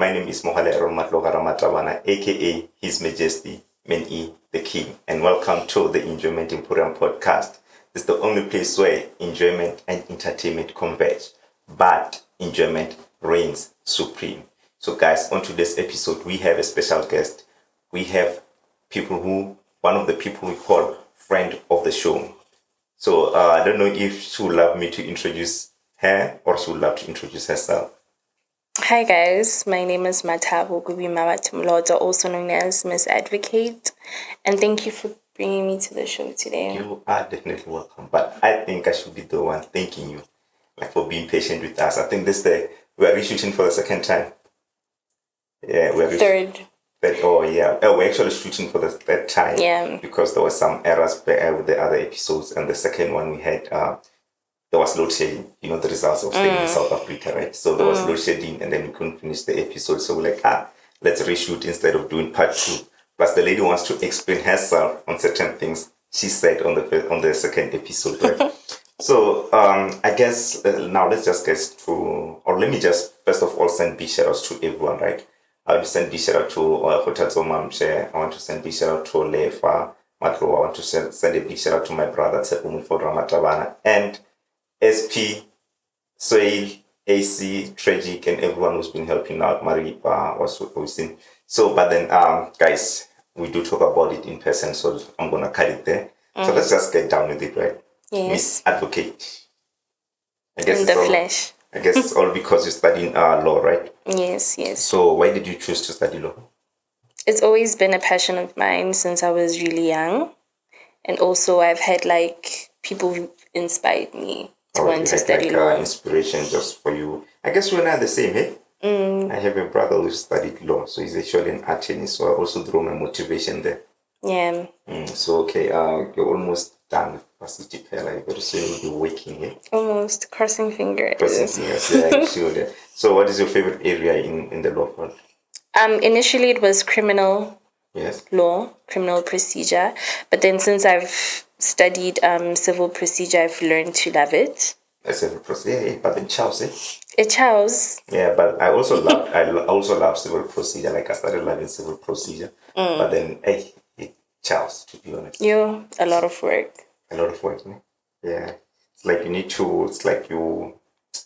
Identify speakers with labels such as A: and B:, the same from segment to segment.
A: My name is Errol M.R, aka His Majesty, Meni, the King, and welcome to the Enjoyment Emporium podcast. It's the only place where enjoyment and entertainment converge, but enjoyment reigns supreme. So guys, on today's episode, we have a special guest. We have one of the people we call friend of the show. So I don't know if she would love me to introduce her or she would love to introduce herself.
B: Hi guys, my name is Mmabatho Moloto, also known as Miss Advocate, and thank you for bringing me to the show today.
A: You are definitely welcome, but I think I should be the one thanking you, for being patient with us. I think we are reshooting for the second time. Yeah,
B: Third.
A: Oh yeah, we're actually shooting for the third time.
B: Yeah.
A: Because there were some errors with the other episodes, and the second one we had there was load shedding. You know the results of staying in South Africa, right? So there was load shedding, and then we couldn't finish the episode. So we're like, let's reshoot instead of doing part 2. Plus, the lady wants to explain herself on certain things she said on the second episode, right? So I guess now let's just get through, or let me just first of all send big shout outs to everyone, right? I will send big shout out to Hotatso Mamche. I want to send big shout out to Lefa Matlo. I want to send a big shout out to my brother Tsepumi for Ramatabana and SP, Soil, AC, Tragic, and everyone who's been helping out. Maripa was hosting. So, but then, guys, we do talk about it in person, so I'm gonna cut it there. So let's just get down with it, right?
B: Yes.
A: Miss Advocate.
B: In the flesh.
A: I guess it's all because you're studying law, right?
B: Yes.
A: So why did you choose to study law?
B: It's always been a passion of mine since I was really young, and also I've had people who inspired me to want to study law.
A: Inspiration just for you. I guess we're not the same, eh? I have a brother who studied law, so he's actually an attorney, so I also draw my motivation there.
B: Yeah.
A: So okay, you're almost done with varsity Pella. Very soon you'll be waking here.
B: Almost crossing fingers.
A: Yeah, sure. So what is your favorite area in the law field?
B: Initially it was criminal law, criminal procedure, but then since I've studied civil procedure, I've learned to love it.
A: Civil procedure, yeah, but then Charles, eh?
B: Charles.
A: Yeah, but I also love civil procedure. I started loving civil procedure, but then Charles, to be honest.
B: A lot of work.
A: A lot of work, ne? Yeah. It's like you need to. It's like you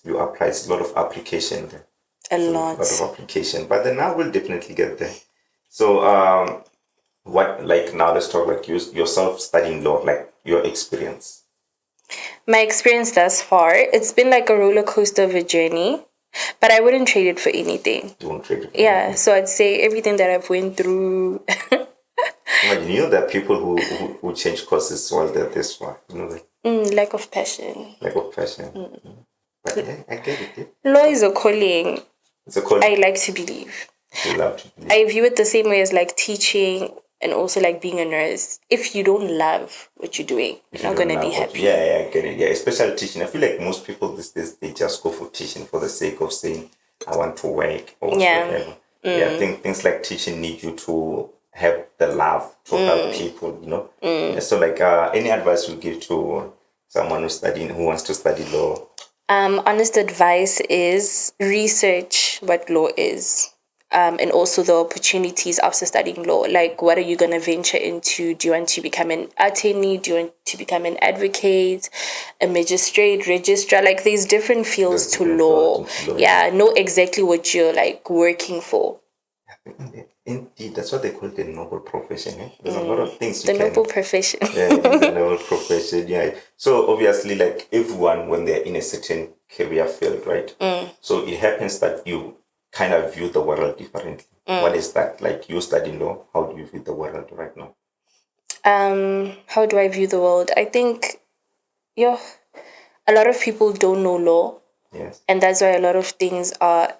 A: apply. It's a lot of application there.
B: A lot
A: of application, but then now we'll definitely get there. So, now let's talk yourself studying law, your experience.
B: My experience thus far, it's been like a roller coaster of a journey, but I wouldn't trade it for anything.
A: You won't trade it for
B: anything? So I'd say everything that I've went through.
A: You know there are people who change courses while they're this far. You know that?
B: Lack of passion.
A: Lack of passion. But yeah, I get it.
B: Law is a calling.
A: It's a calling.
B: I like to believe.
A: You love to believe.
B: I view it the same way as teaching and also being a nurse. If you don't love what you're doing, you're not going to be happy.
A: Yeah, I get it. Yeah, especially teaching. I feel like most people these days, they just go for teaching for the sake of saying, I want to work or whatever. Yeah, I think things like teaching need you to have the love to help people, you know. Yeah, so any advice you give to someone who wants to study law?
B: Honest advice is research what law is, and also the opportunities after studying law. What are you going to venture into? Do you want to become an attorney? Do you want to become an advocate, a magistrate, registrar? There's different fields to law. Yeah, know exactly what you're working for.
A: Indeed, that's what they call the noble profession. Eh? There's a lot of things
B: noble profession.
A: Yeah, the noble profession. Yeah. So obviously, everyone, when they're in a certain career field, right? So it happens that you kind of view the world differently. What is that? You study law, how do you view the world right now?
B: How do I view the world? I think, a lot of people don't know law.
A: Yes.
B: And that's why a lot of things are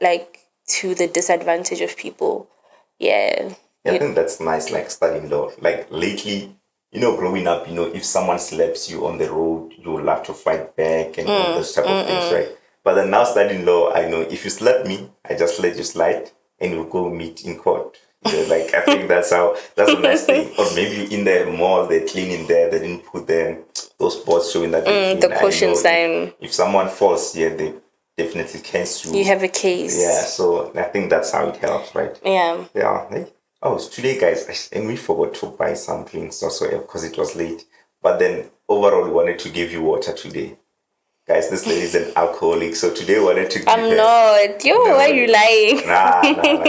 B: to the disadvantage of people. Yeah.
A: I think that's nice, studying law. Lately, growing up, if someone slaps you on the road, you will have to fight back and all those type of things, right? But then now studying law, I know if you slap me, I just let you slide and we'll go meet in court. I think that's a nice thing. Or maybe in the mall, they're cleaning there, they didn't put those boards showing that
B: the caution sign.
A: If someone falls here, they definitely can sue.
B: You have a case.
A: Yeah, so I think that's how it helps, right?
B: Yeah.
A: Yeah. Oh, today, guys, and we forgot to buy some drinks also because it was late. But then overall, we wanted to give you water today. Guys, this lady is an alcoholic, so today we wanted to give
B: I'm
A: her...
B: not. Yo,
A: No,
B: why are you lying?
A: Nah.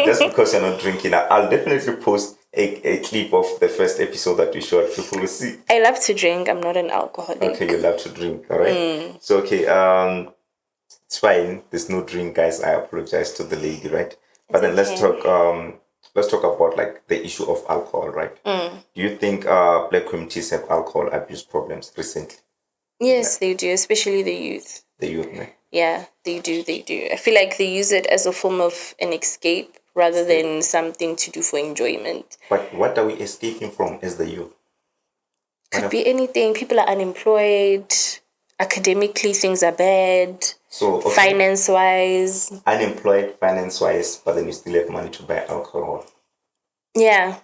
A: Just because you're not drinking, I'll definitely post a clip of the first episode that we shot. People will see.
B: I love to drink. I'm not an alcoholic.
A: Okay, you love to drink, all right? So, okay, it's fine. There's no drink, guys. I apologize to the lady, right? But then let's talk about like the issue of alcohol, right? Do you think black communities have alcohol abuse problems recently?
B: Yes, they do, especially the youth.
A: The youth, man.
B: Yeah, they do. I feel like they use it as a form of an escape rather than something to do for enjoyment.
A: But what are we escaping from as the youth?
B: Could be anything. People are unemployed. Academically, things are bad.
A: So, okay.
B: Finance-wise.
A: Unemployed, finance-wise, but then you still have money to buy alcohol.
B: Yeah.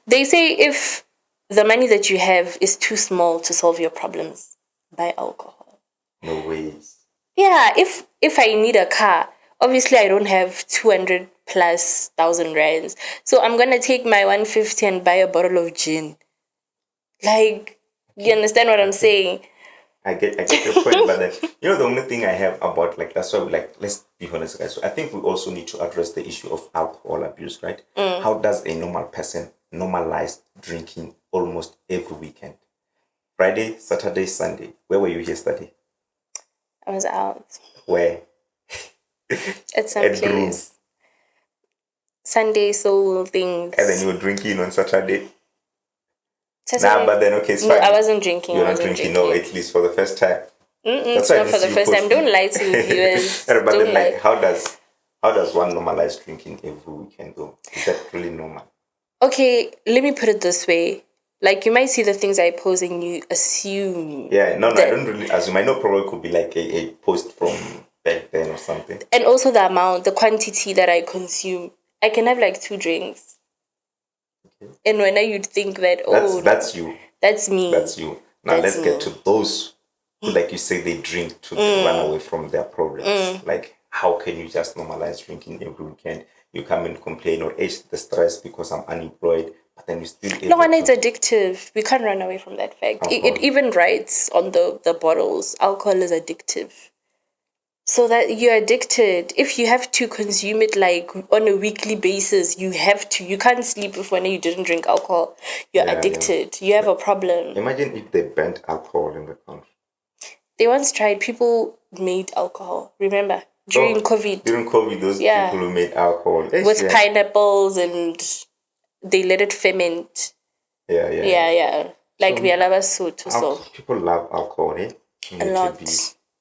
B: They say if the money that you have is too small to solve your problems, buy alcohol.
A: No ways.
B: Yeah, if I need a car, obviously I don't have 200 plus thousand rands. So I'm gonna take my 150 and buy a bottle of gin. Like, you understand what I'm saying?
A: I get your point, but then the only thing I have about like that's why let's be honest, guys. So I think we also need to address the issue of alcohol abuse, right? How does a normal person normalize drinking almost every weekend? Friday, Saturday, Sunday. Where were you yesterday?
B: I was out.
A: Where?
B: At some place. Sunday soul things.
A: And then you were drinking on Saturday? Nah, but then okay, it's
B: no,
A: fine.
B: I wasn't drinking.
A: You're not drinking, no, at least for the first time.
B: That's not for the first time. Don't lie to viewers.
A: But
B: don't
A: then,
B: lie.
A: like, how does one normalize drinking every weekend though? Is that really normal?
B: Okay, let me put it this way. Like, you might see the things I post and you assume.
A: Yeah, no, I don't really assume. I know probably could be like a post from back then or something.
B: And also the amount, the quantity that I consume. I can have like 2 drinks. Okay. And when you'd think that,
A: that's you.
B: That's me.
A: That's you. Now let's get to those who, like you say, they drink to run away from their problems. Like, how can you just normalize drinking every weekend? You come and complain or the stress because I'm unemployed, but then you still...
B: No, and it's addictive. We can't run away from that fact. It even writes on the bottles, alcohol is addictive. So that you're addicted. If you have to consume it like on a weekly basis, you have to. You can't sleep if when you didn't drink alcohol. You're addicted. Yeah. You have a problem.
A: Imagine if they banned alcohol in the country.
B: They once tried. People made alcohol. Remember? During COVID.
A: During COVID, those people who made alcohol.
B: With pineapples and they let it ferment. Yeah. Like we love so.
A: People love alcohol, eh?
B: A lot.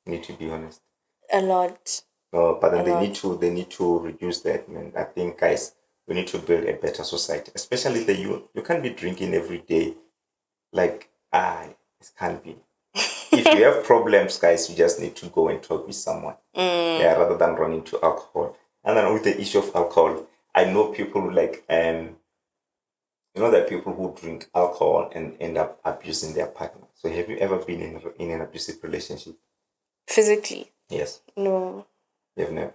A: Need to be honest.
B: A lot.
A: But then they need to reduce that, man. I think, guys, we need to build a better society, especially the youth. You can't be drinking every day. Like, it can't be. If you have problems, guys, you just need to go and talk with someone. Yeah, rather than running to alcohol. And then with the issue of alcohol, I know people who like there are people who drink alcohol and end up abusing their partner. So have you ever been in an abusive relationship?
B: Physically?
A: Yes.
B: No.
A: You've never?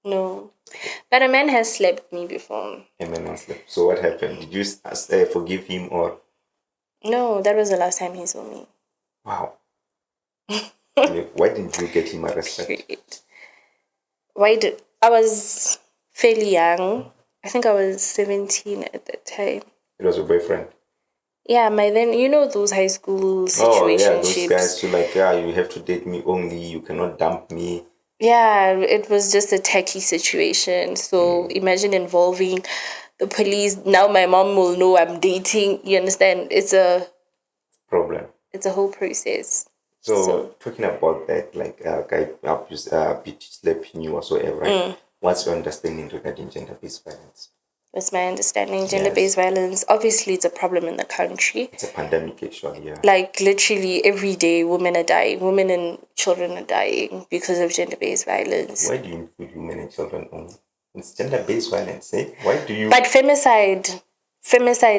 B: No. But a man has slapped me before.
A: A man has slapped. So what happened? Did you forgive him or?
B: No, that was the last time he saw me.
A: Wow. Why didn't you get him arrested?
B: I was fairly young. I think I was 17 at that time.
A: It was a boyfriend?
B: Yeah, those high school situationships.
A: Oh, yeah, those guys who like, you have to date me only, you cannot dump me.
B: Yeah, it was just a tacky situation. So imagine involving the police. Now my mom will know I'm dating. You understand? It's a
A: problem.
B: It's a whole process.
A: So talking about that, like guy slapping you or so ever, right? What's your understanding regarding gender-based violence?
B: What's my understanding? Gender-based violence, obviously it's a problem in the country.
A: It's a pandemic, actually, yeah.
B: Like literally every day women are dying. Women and children are dying because of gender-based violence.
A: Why do you include women and children only? It's gender-based violence, eh? Why do you...
B: But femicide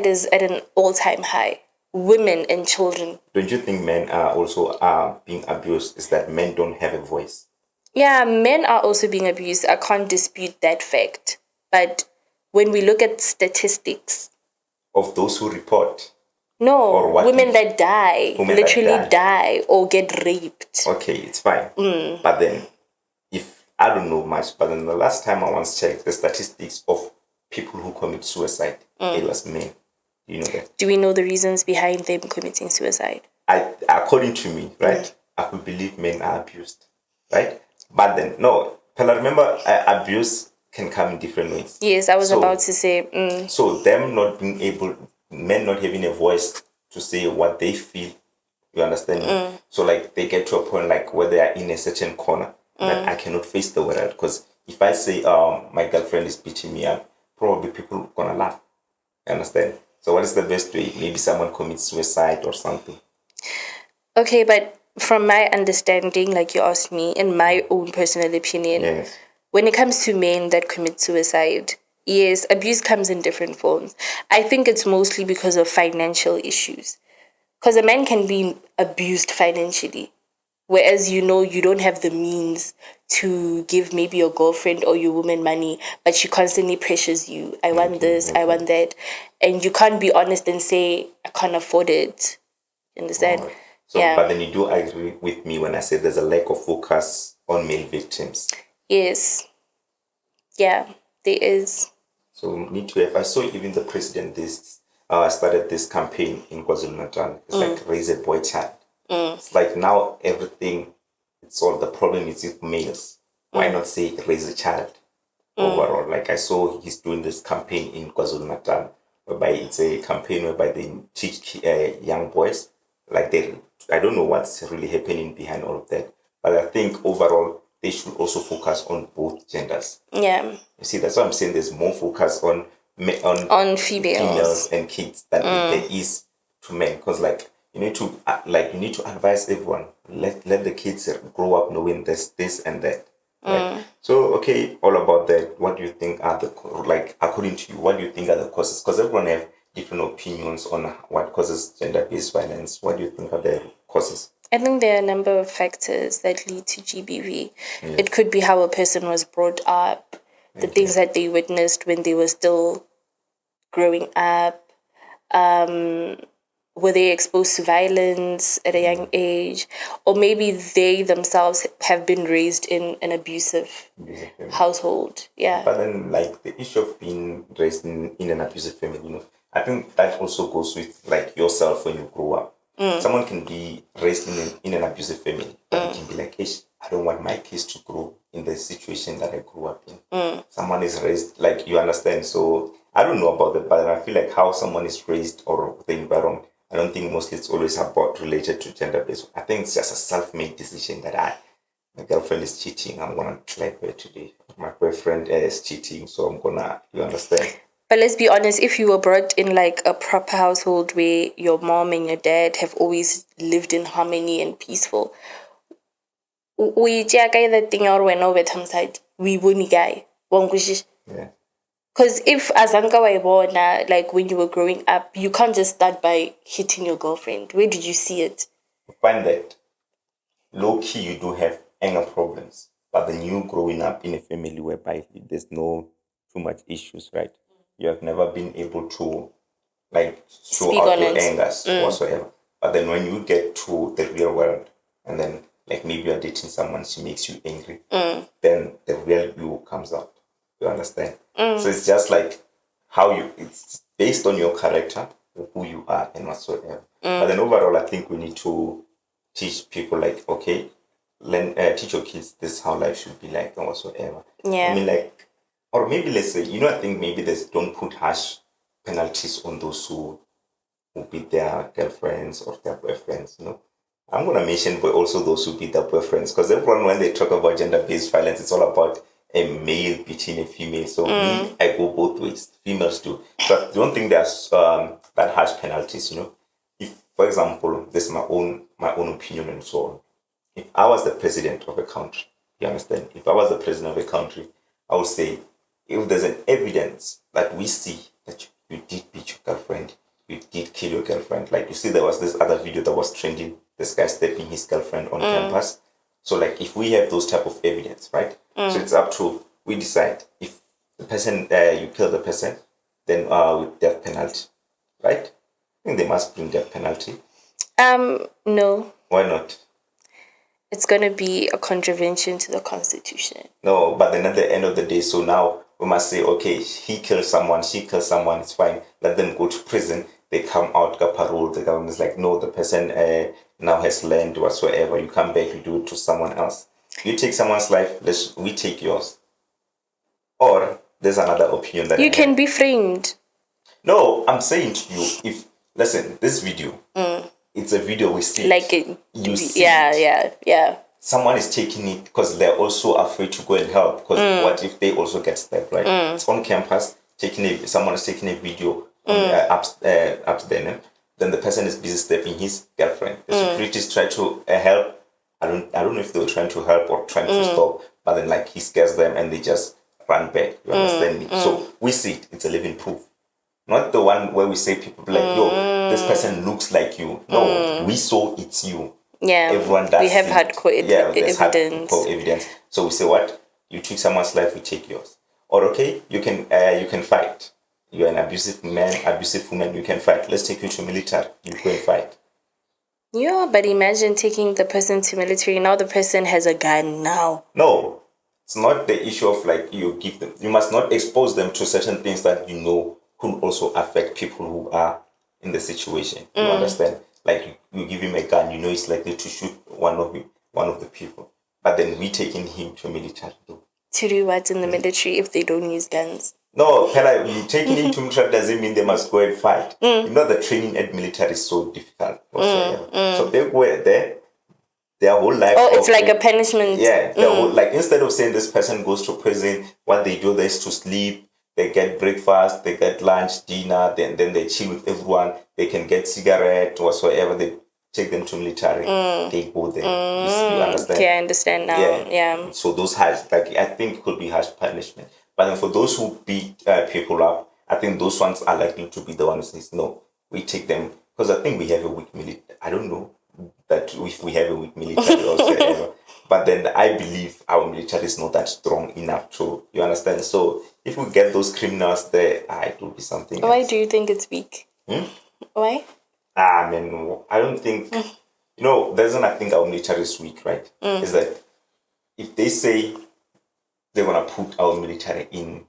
B: is at an all-time high. Women and children.
A: Don't you think men are also being abused? Is that men don't have a voice?
B: Yeah, men are also being abused. I can't dispute that fact. But when we look at statistics,
A: Of those who report
B: no,
A: or what
B: women that die,
A: women that
B: literally
A: die.
B: die or get raped.
A: Okay, it's fine. But then, if I don't know much, but then the last time I once checked the statistics of people who commit suicide, it was men. You know that?
B: Do we know the reasons behind them committing suicide?
A: According to me, right, I could believe men are abused, right? But then, no, Pella, remember, abuse can come in different ways.
B: Yes, I was about to say.
A: So them not being able, men not having a voice to say what they feel, you understand me? So like they get to a point like where they are in a certain corner that I cannot face the world, because if I say my girlfriend is beating me up, probably people gonna laugh. You understand? So what is the best way? Maybe someone commits suicide or something.
B: Okay, but from my understanding, like you asked me, in my own personal opinion,
A: Yes.
B: when it comes to men that commit suicide, yes, abuse comes in different forms. I think it's mostly because of financial issues. Because a man can be abused financially, whereas you don't have the means to give maybe your girlfriend or your woman money, but she constantly pressures you. I want this, I want that. And you can't be honest and say, I can't afford it. You understand?
A: Alright. So,
B: Yeah.
A: but then you do agree with me when I say there's a lack of focus on male victims.
B: Yes. Yeah, there is.
A: So need to have. I saw even the president this started this campaign in KwaZulu Natal. It's like raise a boy child. It's like now everything. It's all the problem is with males. Why not say raise a child overall? Like I saw he's doing this campaign in KwaZulu Natal, whereby it's a campaign whereby they teach young boys. Like I don't know what's really happening behind all of that, but I think overall they should also focus on both genders.
B: Yeah.
A: You see, that's why I'm saying there's more focus on
B: On females.
A: and kids than there is to men. Because like you need to you need to advise everyone. Let the kids grow up knowing this and that. Right. So okay, all about that. What do you think are the like according to you? What do you think are the causes? Because everyone have different opinions on what causes gender-based violence. What do you think are the causes?
B: I think there are a number of factors that lead to GBV. It could be how a person was brought up, the things that they witnessed when they were still growing up. Were they exposed to violence at a young age? Or maybe they themselves have been raised in an abusive household. Yeah.
A: But then, like the issue of being raised in an abusive family, I think that also goes with like yourself when you grow up. Someone can be raised in an abusive family, but you can be like, "Ish, I don't want my kids to grow in the situation that I grew up in." Someone is raised like you understand. So I don't know about that, but I feel like how someone is raised or the environment. I don't think mostly it's always about related to gender based. I think it's just a self-made decision that my girlfriend is cheating, I'm gonna slap her today. My boyfriend is cheating, so I'm gonna, you understand?
B: But let's be honest, if you were brought in like a proper household where your mom and your dad have always lived in harmony and peaceful, we that thing or when over side, we wouldn't guy.
A: Yeah.
B: Because if Azanka Waibona, like when you were growing up, you can't just start by hitting your girlfriend. Where did you see it?
A: I find that low key you do have anger problems, but then you growing up in a family whereby there's no too much issues, right? You have never been able to like show
B: Speak
A: out
B: on
A: your
B: it.
A: angers whatsoever. But then when you get to the real world and then like maybe you're dating someone, she makes you angry, then the real you comes out. You understand? So it's just like how it's based on your character, who you are and whatsoever. But then overall I think we need to teach people like, okay, teach your kids this how life should be like and whatsoever.
B: Yeah.
A: I mean like or maybe let's say, I think maybe there's don't put harsh penalties on those who beat their girlfriends or their boyfriends. I'm gonna mention but also those who beat their boyfriends because everyone when they talk about gender-based violence, it's all about a male beating a female. So me, I go both ways. Females too. So I don't think there's that harsh penalties. If, for example, this is my own opinion and so on. If I was the president of a country, you understand? If I was the president of a country, I would say, if there's an evidence that we see that you did beat your girlfriend, you did kill your girlfriend, like you see, there was this other video that was trending, this guy stepping his girlfriend on campus. So like if we have those type of evidence, right? So it's up to, we decide if the person, you kill the person, then with death penalty, right? I think they must bring death penalty.
B: No.
A: Why not?
B: It's going to be a contravention to the Constitution.
A: No, but then at the end of the day, so now we must say, okay, he killed someone, she killed someone, it's fine. Let them go to prison. They come out, got parole. The government is like, no, the person now has learned whatsoever. You come back, you do it to someone else. You take someone's life, we take yours. Or there's another opinion that
B: you can be framed.
A: No, I'm saying to you, if listen, this video, it's a video we see.
B: Like it,
A: you see
B: yeah.
A: Someone is taking it because they're also afraid to go and help. Because what if they also get stabbed, right? It's on campus. Someone is taking a video on up there. Then the person is busy stabbing his girlfriend. The securities try to help. I don't know if they were trying to help or trying to stop. But then like he scares them and they just run back. You understand me? So we see it. It's a living proof. Not the one where we say people like, yo, this person looks like you. No, we saw it's you.
B: Yeah,
A: everyone does.
B: We have hardcore
A: there's
B: evidence.
A: Hardcore evidence. So we say, what? You took someone's life, we take yours. Or okay, you can fight. You're an abusive man, abusive woman. You can fight. Let's take you to military. You go and fight.
B: Yeah, but imagine taking the person to military. Now the person has a gun. Now.
A: No, it's not the issue of like you give them. You must not expose them to certain things that you know could also affect people who are in the situation. You understand? Like you give him a gun, you know he's likely to shoot one of the people. But then we taking him to military.
B: To do what in the military if they don't use guns?
A: No, Pella, you taking him to military doesn't mean they must go and fight. You know the training at military is so difficult. So they were there. Their whole life.
B: Oh, it's like a punishment.
A: Yeah. Like instead of saying this person goes to prison, what they do is to sleep. They get breakfast, they get lunch, dinner, then they chill with everyone. They can get cigarette, whatsoever. They take them to military. They go there. You understand?
B: Okay, I understand now. Yeah.
A: So those harsh, like I think, could be harsh punishment. But then for those who beat people up, I think those ones are likely to be the ones who say, no, we take them. Because I think we have a weak military. I don't know that if we have a weak military or whatever. But then I believe our military is not that strong enough to, you understand? So if we get those criminals there, it will be something
B: Why
A: else.
B: do you think it's weak? Why?
A: I don't think, there's one I think our military is weak, right? Is that if they say they're going to put our military in,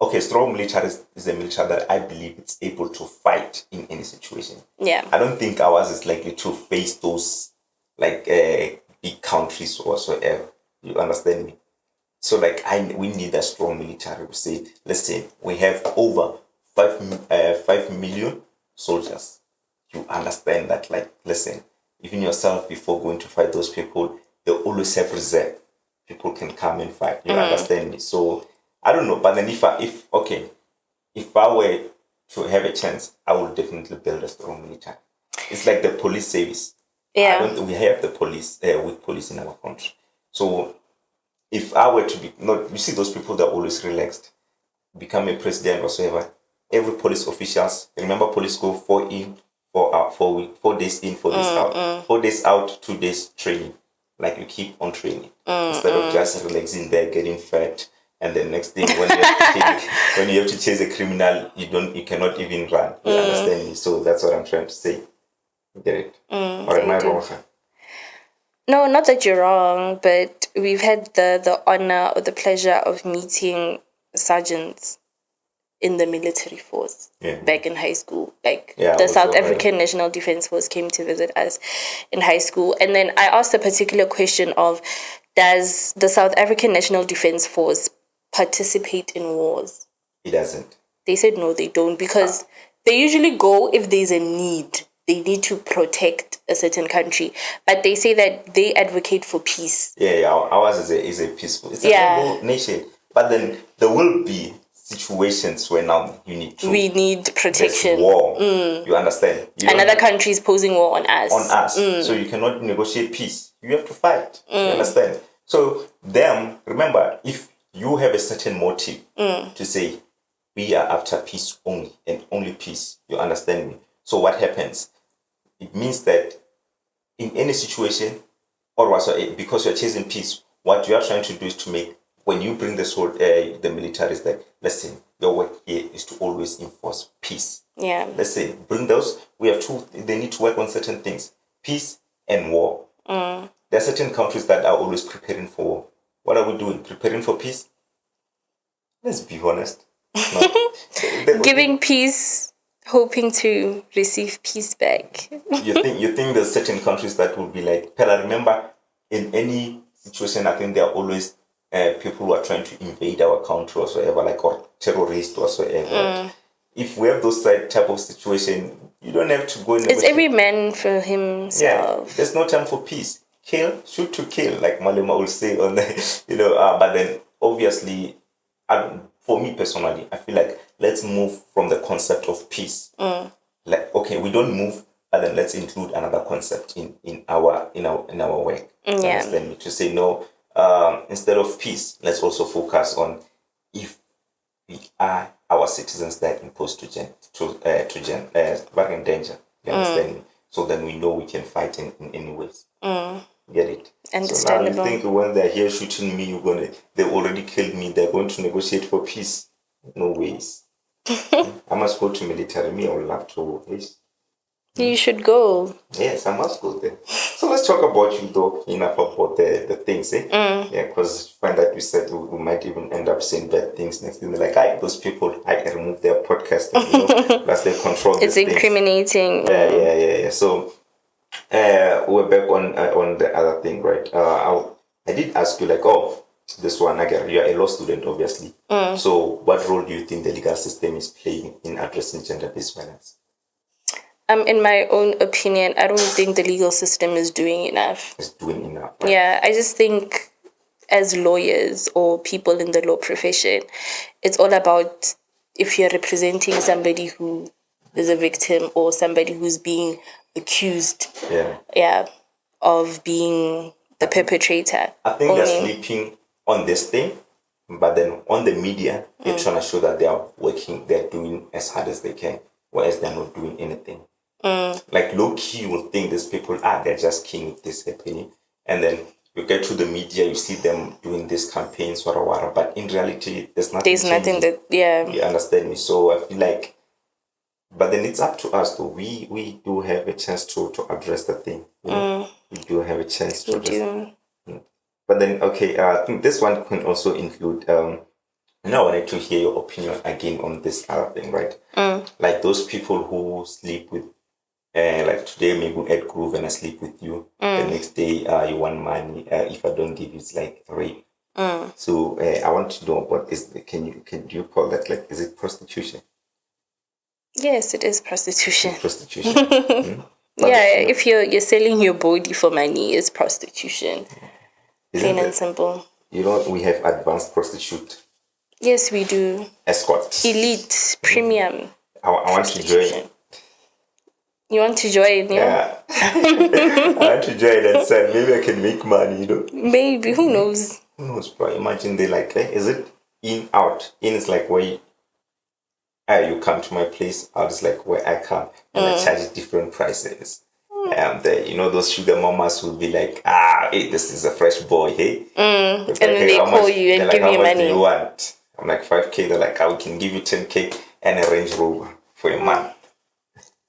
A: okay, strong military is a military that I believe it's able to fight in any situation.
B: Yeah.
A: I don't think ours is likely to face those, like, big countries or whatsoever. You understand me? So like we need a strong military. We say, let's say we have over 5 million soldiers. You understand that, like, listen, even yourself before going to fight those people, they always have reserve. People can come and fight. You understand me? So I don't know, but then if I were to have a chance, I would definitely build a strong military. It's like the police service.
B: Yeah.
A: We have the police, weak police in our country. So if I were to be, you see those people that are always relaxed, become a president or whatever, every police officials, remember police go 4 in, 4 out, 4 week, 4 days in, 4 days out, 4 days out, 2 days training. Like you keep on training instead of just relaxing there, getting fat. And the next thing, when you have to chase a criminal, you cannot even run. You understand me? So that's what I'm trying to say. Get it? Or am I wrong?
B: No, not that you're wrong, but we've had the honor or the pleasure of meeting sergeants in the military force back in high school. Like the South African National Defence Force came to visit us in high school. And then I asked a particular question of, does the South African National Defence Force participate in wars?
A: It doesn't.
B: They said no, they don't, because they usually go if there's a need. They need to protect a certain country. But they say that they advocate for peace.
A: Yeah, ours is a peaceful. It's a rebel nation. But then there will be situations where now we need protection. There's war. You understand?
B: Another country is posing war on us.
A: So you cannot negotiate peace. You have to fight. You understand? So remember, if you have a certain motive to say, we are after peace only and only peace, you understand me? So what happens? It means that in any situation, or whatsoever, because you're chasing peace, what you are trying to do is to make, when you bring this whole, the military is like, listen, your work here is to always enforce peace.
B: Yeah.
A: Let's say, bring those, we have two, they need to work on certain things, peace and war. There are certain countries that are always preparing for war. What are we doing? Preparing for peace? Let's be honest.
B: Giving peace, hoping to receive peace back.
A: you think there's certain countries that will be like, Pella, remember, in any situation, I think there are always people who are trying to invade our country or whatever, like, or terrorists or whatever. If we have those type of situation, you don't have to go in.
B: It's every man for himself.
A: Yeah, there's no time for peace. Kill, shoot to kill, like Malema will say on the, but then obviously, for me personally, I feel like let's move from the concept of peace. Like, okay, we don't move, but then let's include another concept in our work.
B: Yeah.
A: Understand me? To say no, instead of peace, let's also focus on if we are our citizens that imposed we're in danger. You understand me? So then we know we can fight in any ways. Get it?
B: Understandable.
A: So now you think when they're here shooting me, they already killed me, they're going to negotiate for peace. No ways. I must go to military. Me, I would love to.
B: You should go.
A: Yes, I must go there. So let's talk about you though, enough about the things, Yeah, because find that we said we might even end up saying bad things next thing. Like, those people, I can remove their podcast, plus they control
B: It's incriminating.
A: Yeah. So we're back on the other thing, right? I did ask you, like, this one again, you're a law student, obviously. So what role do you think the legal system is playing in addressing gender-based violence?
B: In my own opinion, I don't think the legal system is doing enough.
A: It's doing enough, right?
B: Yeah, I just think as lawyers or people in the law profession, it's all about if you're representing somebody who is a victim or somebody who's being accused of being the perpetrator.
A: I think they're sleeping on this thing, but then on the media, they're trying to show that they are working, they're doing as hard as they can, whereas they're not doing anything. Like low-key, you will think these people, they're just keen with this happening. And then you get to the media, you see them doing these campaigns, but in reality, there's nothing.
B: There's nothing that,
A: You understand me? So I feel like, but then it's up to us though. We do have a chance to address the thing. We do have a chance to address it. But then, okay, I think this one can also include, now I wanted to hear your opinion again on this other thing, right? Like those people who sleep with, like today maybe we at Groove and I sleep with you. The next day you want money. If I don't give you, it's like rape. So I want to know what is can you call that, like, is it prostitution?
B: Yes, it is prostitution.
A: Prostitution.
B: If you're selling your body for money, it's prostitution. Plain and simple.
A: We have advanced prostitute.
B: Yes, we do.
A: Escort.
B: Elite, premium.
A: I want to join.
B: You want to join,
A: yeah? I want to join and say maybe I can make money,
B: Maybe, who knows?
A: Who knows, bro? Imagine they like, is it in, out? In is like where you come to my place, out is like where I come, and I charge different prices. And those sugar mamas will be like, hey, this is a fresh boy, hey?
B: And then they call you and give you money.
A: How much do you want? I'm like, 5K. They're like, we can give you 10K and a Range Rover for a month.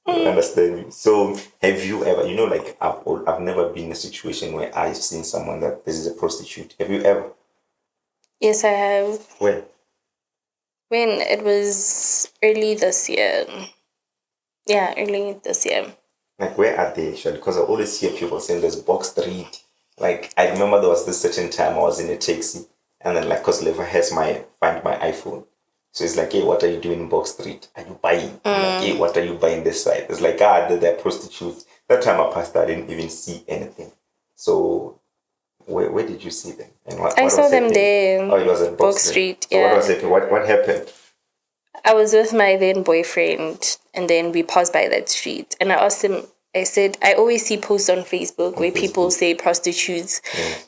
A: You understand me? So have you ever, like, I've never been in a situation where I've seen someone that this is a prostitute. Have you ever?
B: Yes, I have.
A: When?
B: When it was early this year. Yeah, early this year.
A: Like, where are they actually? Because I always hear people saying there's Box Street. Like, I remember there was this certain time I was in a taxi, and then, like, because Lever has find my iPhone. So it's like, hey, what are you doing in Box Street? Are you buying? Like, hey, what are you buying this side? It's like, they're prostitutes. That time I passed, I didn't even see anything. So where did you see them? And what
B: I saw them
A: happening?
B: there.
A: Oh, it was at Box
B: Street.
A: So
B: yeah.
A: what was happening? What happened?
B: I was with my then boyfriend, and then we passed by that street, and I asked him. I said, I always see posts on Facebook where people say prostitutes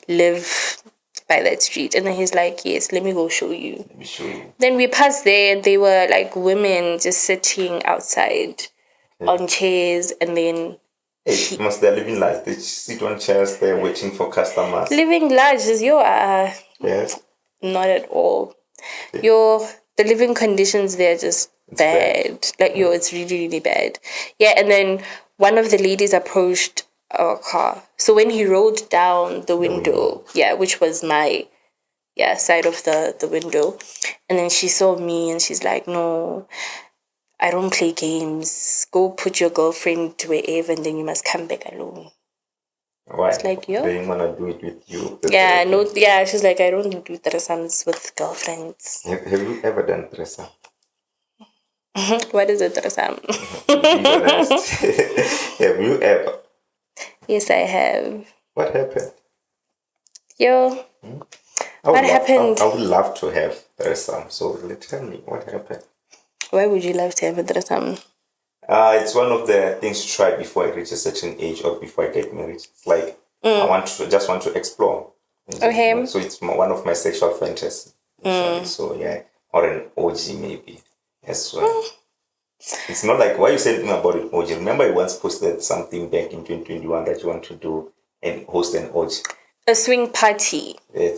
B: live by that street. And then he's like, yes, let me go show you.
A: Let me show you.
B: Then we passed there and they were like women just sitting outside on chairs. And then
A: Hey, must they're living life. They sit on chairs there waiting for customers.
B: Living large is
A: Yes.
B: not at all. The living conditions there are just bad. Like it's really, really bad. Yeah, and then one of the ladies approached our car. So when he rolled down the window, which was my side of the window, and then she saw me and she's like, "No, I don't play games. Go put your girlfriend wherever and then you must come back alone."
A: Why?
B: It's like, yo.
A: They didn't want to do it with you.
B: Yeah, no, yeah, she's like, I don't do threesomes with girlfriends.
A: Have you ever done threesome?
B: What is a threesome?
A: Be honest. Have you ever?
B: Yes, I have.
A: What happened?
B: Yo, what happened?
A: I would love to have threesome. So tell me what happened.
B: Why would you love to have a threesome?
A: It's one of the things to try before I reach a certain age or before I get married. It's like I just want to explore.
B: Okay.
A: So it's one of my sexual fantasies. So yeah, or an OG maybe as well. It's not like why you said about an OG. Remember, you once posted something back in 2021 that you want to do and host an OG.
B: A swing party.
A: We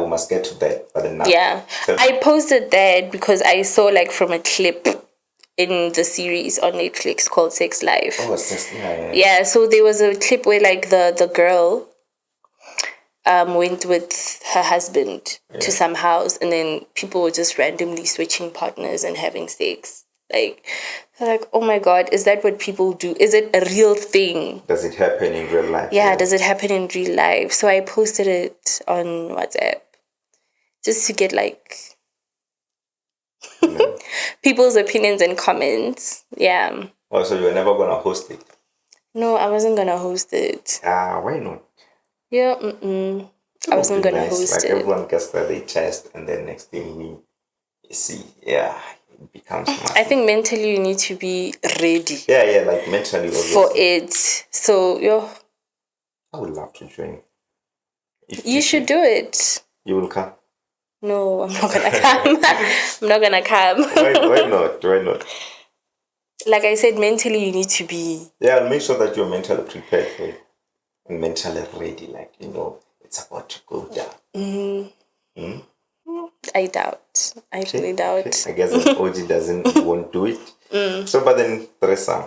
A: must get to that. But then now,
B: I posted that because I saw like from a clip in the series on Netflix called Sex Life.
A: Oh, Sex Life.
B: Yeah, so there was a clip where like the girl went with her husband to some house and then people were just randomly switching partners and having sex. Like, oh my God, is that what people do? Is it a real thing?
A: Does it happen in real life?
B: Yeah, does it happen in real life? So I posted it on WhatsApp just to get like people's opinions and comments. Yeah.
A: Oh, so you're never gonna host it?
B: No, I wasn't gonna host it.
A: Why not?
B: Yeah, I wasn't gonna host it.
A: Everyone gets that they test, and then next thing you see, it becomes massive.
B: I think mentally you need to be ready.
A: Yeah, like mentally obviously.
B: For it. So
A: I would love to join.
B: You should do it.
A: You will come.
B: No, I'm not gonna come. I'm not gonna come.
A: Why not? Why not?
B: Like I said, mentally you need to be.
A: Yeah, make sure that you're mentally prepared for it. And mentally ready, like, it's about to go down.
B: I doubt. I really doubt.
A: Okay. I guess an OG won't do it. So, but then threesome.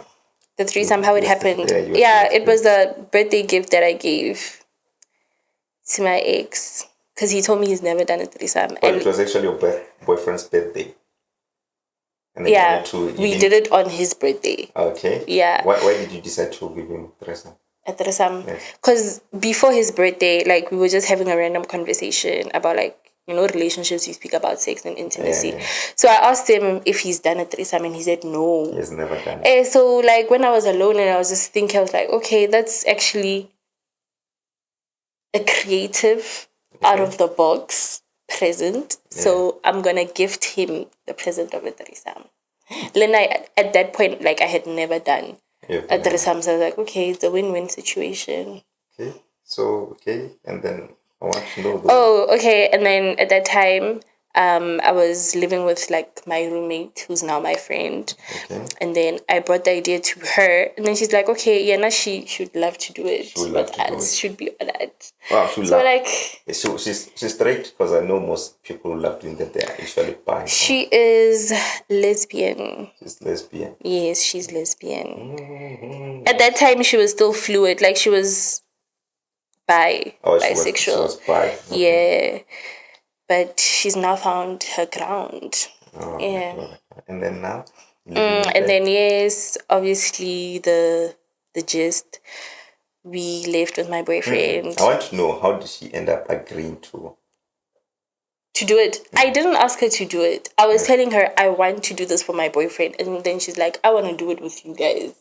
B: The threesome, how it happened. It was the birthday gift that I gave to my ex. Because he told me he's never done a threesome.
A: Well, it was actually your boyfriend's birthday. And
B: we did it on his birthday.
A: Okay.
B: Yeah.
A: Why did you decide to give him threesome?
B: A threesome? Because before his birthday, like, we were just having a random conversation about, like, relationships. We speak about sex and intimacy.
A: Yeah.
B: So I asked him if he's done a threesome and he said no.
A: He's never done it.
B: So, like, when I was alone and I was just thinking, I was like, okay, that's actually a creative, out of the box present. Yeah. So I'm gonna gift him the present of a threesome. Then at that point, like, I had never done a threesome, so I was like, okay, it's a win-win situation.
A: Okay. So and then I want to know.
B: And then at that time, I was living with like my roommate, who's now my friend.
A: Okay.
B: And then I brought the idea to her, and then she's like, "Okay, now she should love to do it. Should be all that."
A: Wow,
B: So
A: she's straight because I know most people who love doing that. They are actually bi.
B: She is lesbian.
A: She's lesbian.
B: Yes, she's lesbian. Mm-hmm. At that time, she was still fluid. Like, she was bisexual.
A: She was bi. Okay.
B: Yeah. But she's now found her ground.
A: Oh, yeah. And then now?
B: And then, yes, obviously the gist, we left with my boyfriend.
A: I want to know, how did she end up agreeing to
B: do it? I didn't ask her to do it. I was telling her I want to do this for my boyfriend. And then she's like, I want to do it with you guys.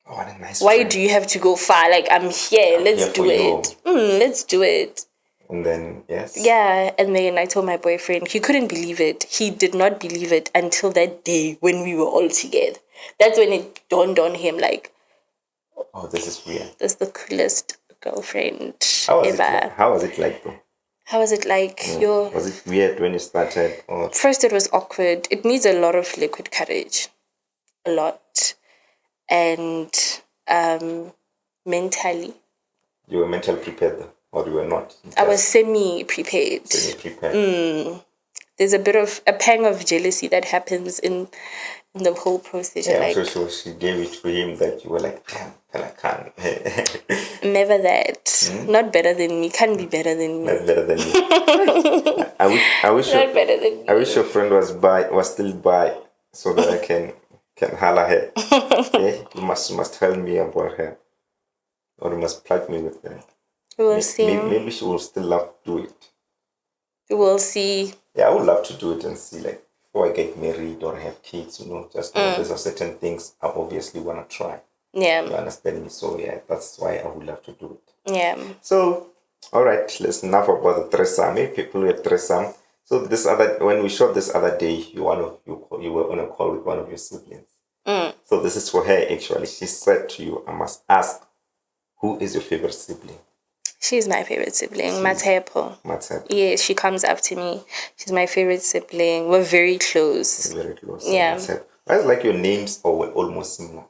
A: Oh, what a nice
B: Why
A: friend.
B: do you have to go far? Like, I'm here. Let's do it. Let's do it.
A: And then, yes.
B: Yeah, and then I told my boyfriend. He couldn't believe it. He did not believe it until that day when we were all together. That's when it dawned on him, like,
A: oh, this is weird.
B: That's the coolest girlfriend ever.
A: How was it like, though?
B: How was it like?
A: Was it weird when you started? Or?
B: First, it was awkward. It needs a lot of liquid courage. A lot. And mentally.
A: You were mentally prepared though, or you were not?
B: I was semi-prepared.
A: Semi-prepared.
B: There's a bit of a pang of jealousy that happens in the whole process.
A: Yeah,
B: like,
A: I'm sure she gave it to him that you were like, damn, I can't.
B: never that. Not better than me. Can't be better than me.
A: Not better than me. I wish
B: Not better than me.
A: I wish your friend was still by, so that I can holler her. Okay, you must tell me about her, or you must plug me with her.
B: We'll see.
A: Maybe she will still love to do it.
B: We'll see.
A: Yeah, I would love to do it and see, like, before I get married or have kids, just there's certain things I obviously want to try.
B: Yeah.
A: You understand me? So yeah, that's why I would love to do it.
B: Yeah.
A: So, all right, let's enough about the threesome. People with threesome. So when we shot this other day, you were on a call with one of your siblings. So this is for her actually. She said to you, I must ask, who is your favorite sibling?
B: She's my favorite sibling, Mmabatho. Yeah, she comes up to me. She's my favorite sibling. We're very close.
A: Very close.
B: Yeah.
A: I like your names are almost similar.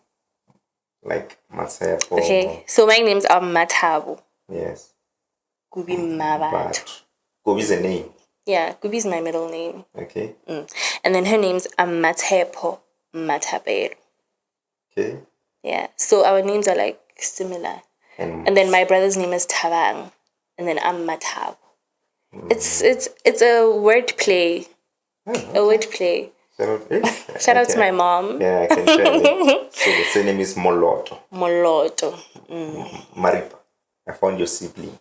A: Like Mmabatho.
B: Okay, so my names are Mathabo.
A: Yes.
B: Gubi Mmabatho.
A: Gubi is a name.
B: Yeah, Gubi is my middle name.
A: Okay.
B: And then her name's Mmabatho Moloto.
A: Okay.
B: Yeah, so our names are like similar. And then my brother's name is Tabang, and then I'm Mathabo. It's a word play. A word play. Shout out to my mom.
A: Yeah, I can share it. So the surname is Moloto.
B: Moloto.
A: Maripa, I found your sibling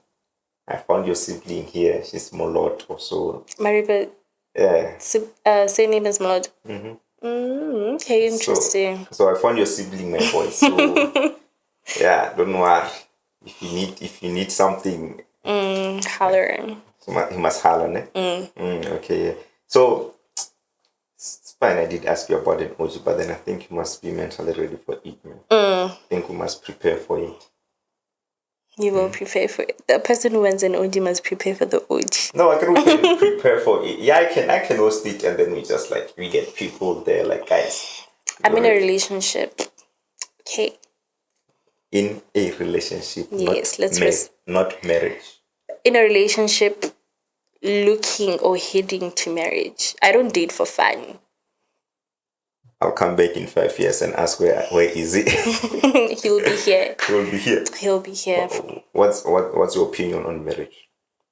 A: here. She's Moloto. So
B: Maripa.
A: Yeah.
B: Surname is Moloto. Okay, interesting.
A: So I found your sibling, my boy. So yeah, don't worry. If you need something,
B: holler.
A: So he must holler, ne? Okay. So it's fine. I did ask you about an OG, but then I think you must be mentally ready for it, man. I think we must prepare for it.
B: You will prepare for it. The person who wants an OG must prepare for the OG.
A: No, I can prepare for it. Yeah, I can host it, and then we get people there, like, guys.
B: I'm in a relationship. Okay.
A: In a relationship.
B: Yes,
A: not marriage.
B: In a relationship, looking or heading to marriage. I don't date for fun.
A: I'll come back in 5 years and ask where is he?
B: He'll be here.
A: He'll be here. What's your opinion on marriage?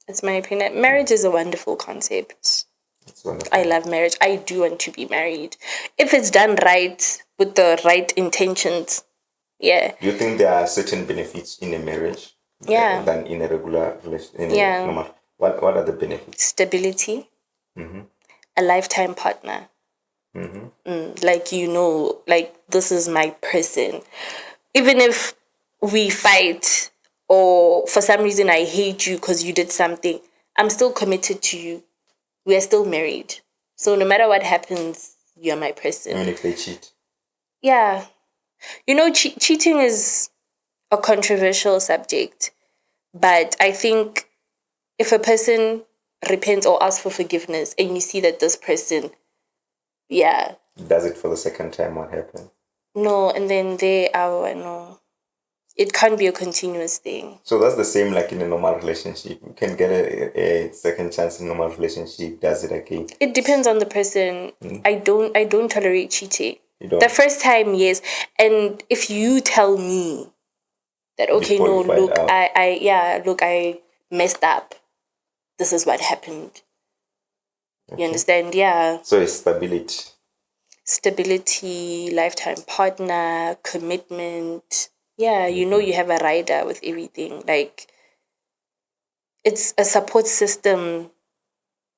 B: It's my opinion. Marriage is a wonderful concept.
A: It's wonderful.
B: I love marriage. I do want to be married. If it's done right, with the right intentions. Yeah.
A: Do you think there are certain benefits in a marriage?
B: Yeah.
A: Than in a regular relationship?
B: Yeah.
A: What are the benefits?
B: Stability. A lifetime partner. Like, like, this is my person. Even if we fight or for some reason I hate you because you did something, I'm still committed to you. We are still married. So no matter what happens, you're my person.
A: Even if they cheat?
B: Yeah. Cheating is a controversial subject. But I think if a person repents or asks for forgiveness and you see that this person, yeah.
A: Does it for the second time, what happened?
B: No, and then no. It can't be a continuous thing.
A: So that's the same like in a normal relationship. You can get a second chance in a normal relationship. Does it again?
B: It depends on the person. I don't tolerate cheating.
A: You don't?
B: The first time, yes. And if you tell me that, okay, no, look, I messed up. This is what happened. Okay. You understand? Yeah.
A: So it's stability.
B: Stability, lifetime partner, commitment. Yeah, you have a rider with everything. Like, it's a support system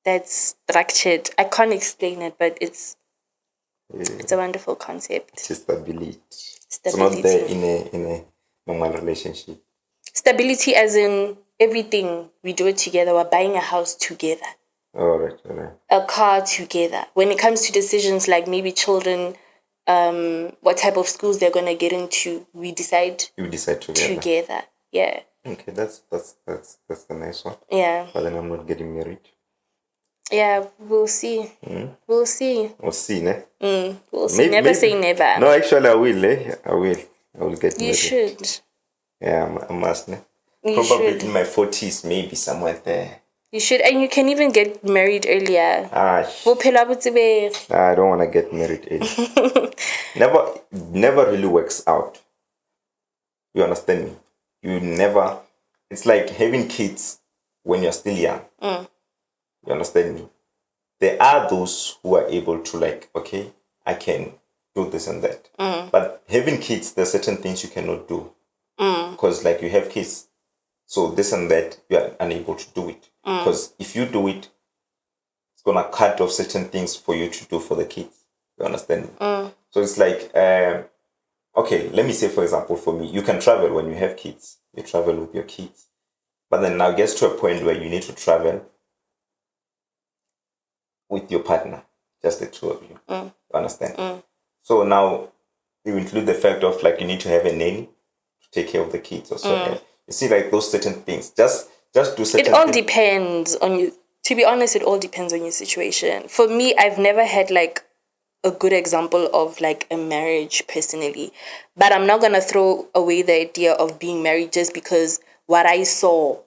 B: that's structured. I can't explain it, but it's a wonderful concept.
A: It's stability. It's not there in a normal relationship. Stability
B: as in everything. We do it together. We're buying a house together.
A: All right.
B: A car together. When it comes to decisions like maybe children, what type of schools they're gonna get into, we decide.
A: You decide together.
B: Yeah.
A: Okay, that's the nice one.
B: Yeah.
A: But then I'm not getting married.
B: Yeah, we'll see. We'll see.
A: We'll see, ne?
B: We'll see. Never say never.
A: No, actually, I will, I will get married.
B: You should.
A: Yeah, I must.
B: You
A: Probably
B: should.
A: in my 40s, maybe somewhere there.
B: You should, and you can even get married earlier.
A: Ah,
B: Bophelo bo tsebege.
A: I don't want to get married early. Never really works out. You understand me? You never. It's like having kids when you're still young. You understand me? There are those who are able to like, okay, I can do this and that. But having kids, there's certain things you cannot do because like you have kids, so this and that you are unable to do it because if you do it, it's gonna cut off certain things for you to do for the kids. You understand me? So it's like, okay, let me say for example, for me, you can travel when you have kids. You travel with your kids, but then now gets to a point where you need to travel with your partner, just the two of you. You understand? So now you include the fact of like you need to have a nanny to take care of the kids or so. You see, like those certain things. Just do certain.
B: It all depends on you. To be honest, it all depends on your situation. For me, I've never had like a good example of like a marriage personally, but I'm not gonna throw away the idea of being married just because what I saw.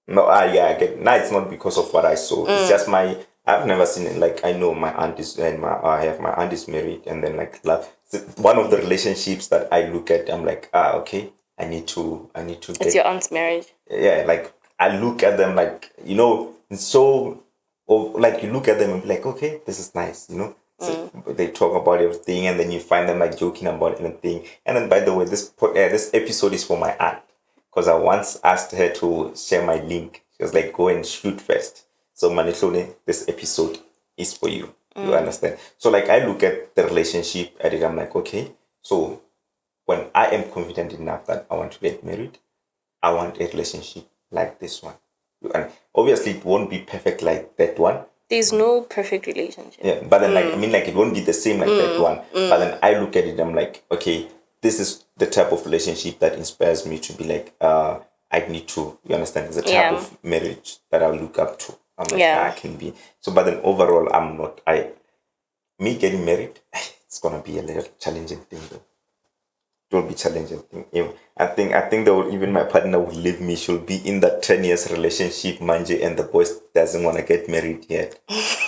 A: No, yeah, I get. Now it's not because of what I saw. It's just my. I've never seen it. Like I know my aunt is and I have my aunt is married, and then like love. One of the relationships that I look at, I'm like, okay, I need to
B: It's
A: get.
B: your aunt's marriage.
A: Yeah, like I look at them like it's so. Like you look at them and be like, okay, this is nice, So they talk about everything, and then you find them like joking about anything. And then, by the way, this episode is for my aunt because I once asked her to share my link. She was like, "Go and shoot first." So Manitlone, this episode is for you. You understand? So like I look at the relationship at it, I'm like, okay, so when I am confident enough that I want to get married, I want a relationship like this one. And obviously, it won't be perfect like that one.
B: There's no perfect relationship.
A: Yeah, but then like I mean, like it won't be the same like that one. But then I look at it, I'm like, okay, this is the type of relationship that inspires me to be like, I need to. You understand? It's the type of marriage that I look up to. I'm like, I can be. So, but then overall, I'm not. Me getting married, it's gonna be a little challenging thing though. It will be challenging thing. I think that even my partner will leave me. She'll be in that 10 years relationship, manje, and the boy doesn't want to get married yet.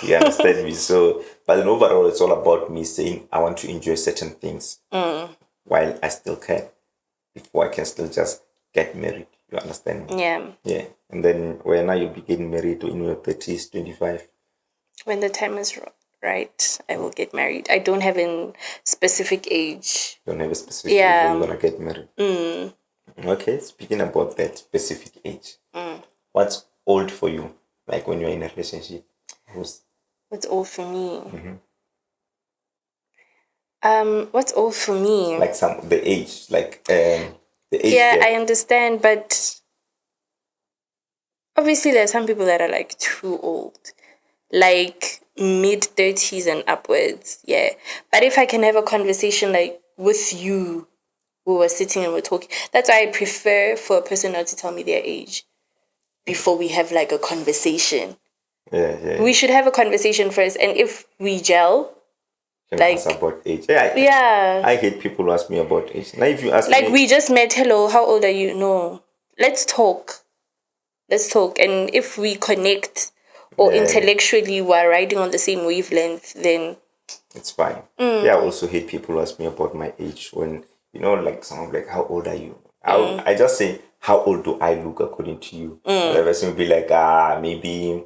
A: You understand me? So, but then overall, it's all about me saying I want to enjoy certain things while I still can, before I can still just get married. You understand me?
B: Yeah.
A: Yeah. And then when now you'll be getting married in your 30s, 25.
B: When the time is right, I will get married. I don't have a specific age.
A: You don't have a specific age when you're gonna get married. Okay, speaking about that specific age, what's old for you? Like when you're in a relationship?
B: What's old for me? What's old for me?
A: Like the age, like the age.
B: Yeah, I understand, but obviously there are some people that are like too old, like mid-30s and upwards. Yeah, but if I can have a conversation like with you, we were sitting and we're talking. That's why I prefer for a person not to tell me their age before we have like a conversation.
A: Yeah.
B: We should have a conversation first, and if we gel,
A: like ask about age. Yeah, I hate people who ask me about age. Now, if you ask
B: like
A: me,
B: we just met. Hello, how old are you? No, let's talk. And if we connect or intellectually we're riding on the same wavelength, then
A: it's fine. Yeah, I also hate people who ask me about my age when like someone like, how old are you? I just say, how old do I look according to you? The person will be like, maybe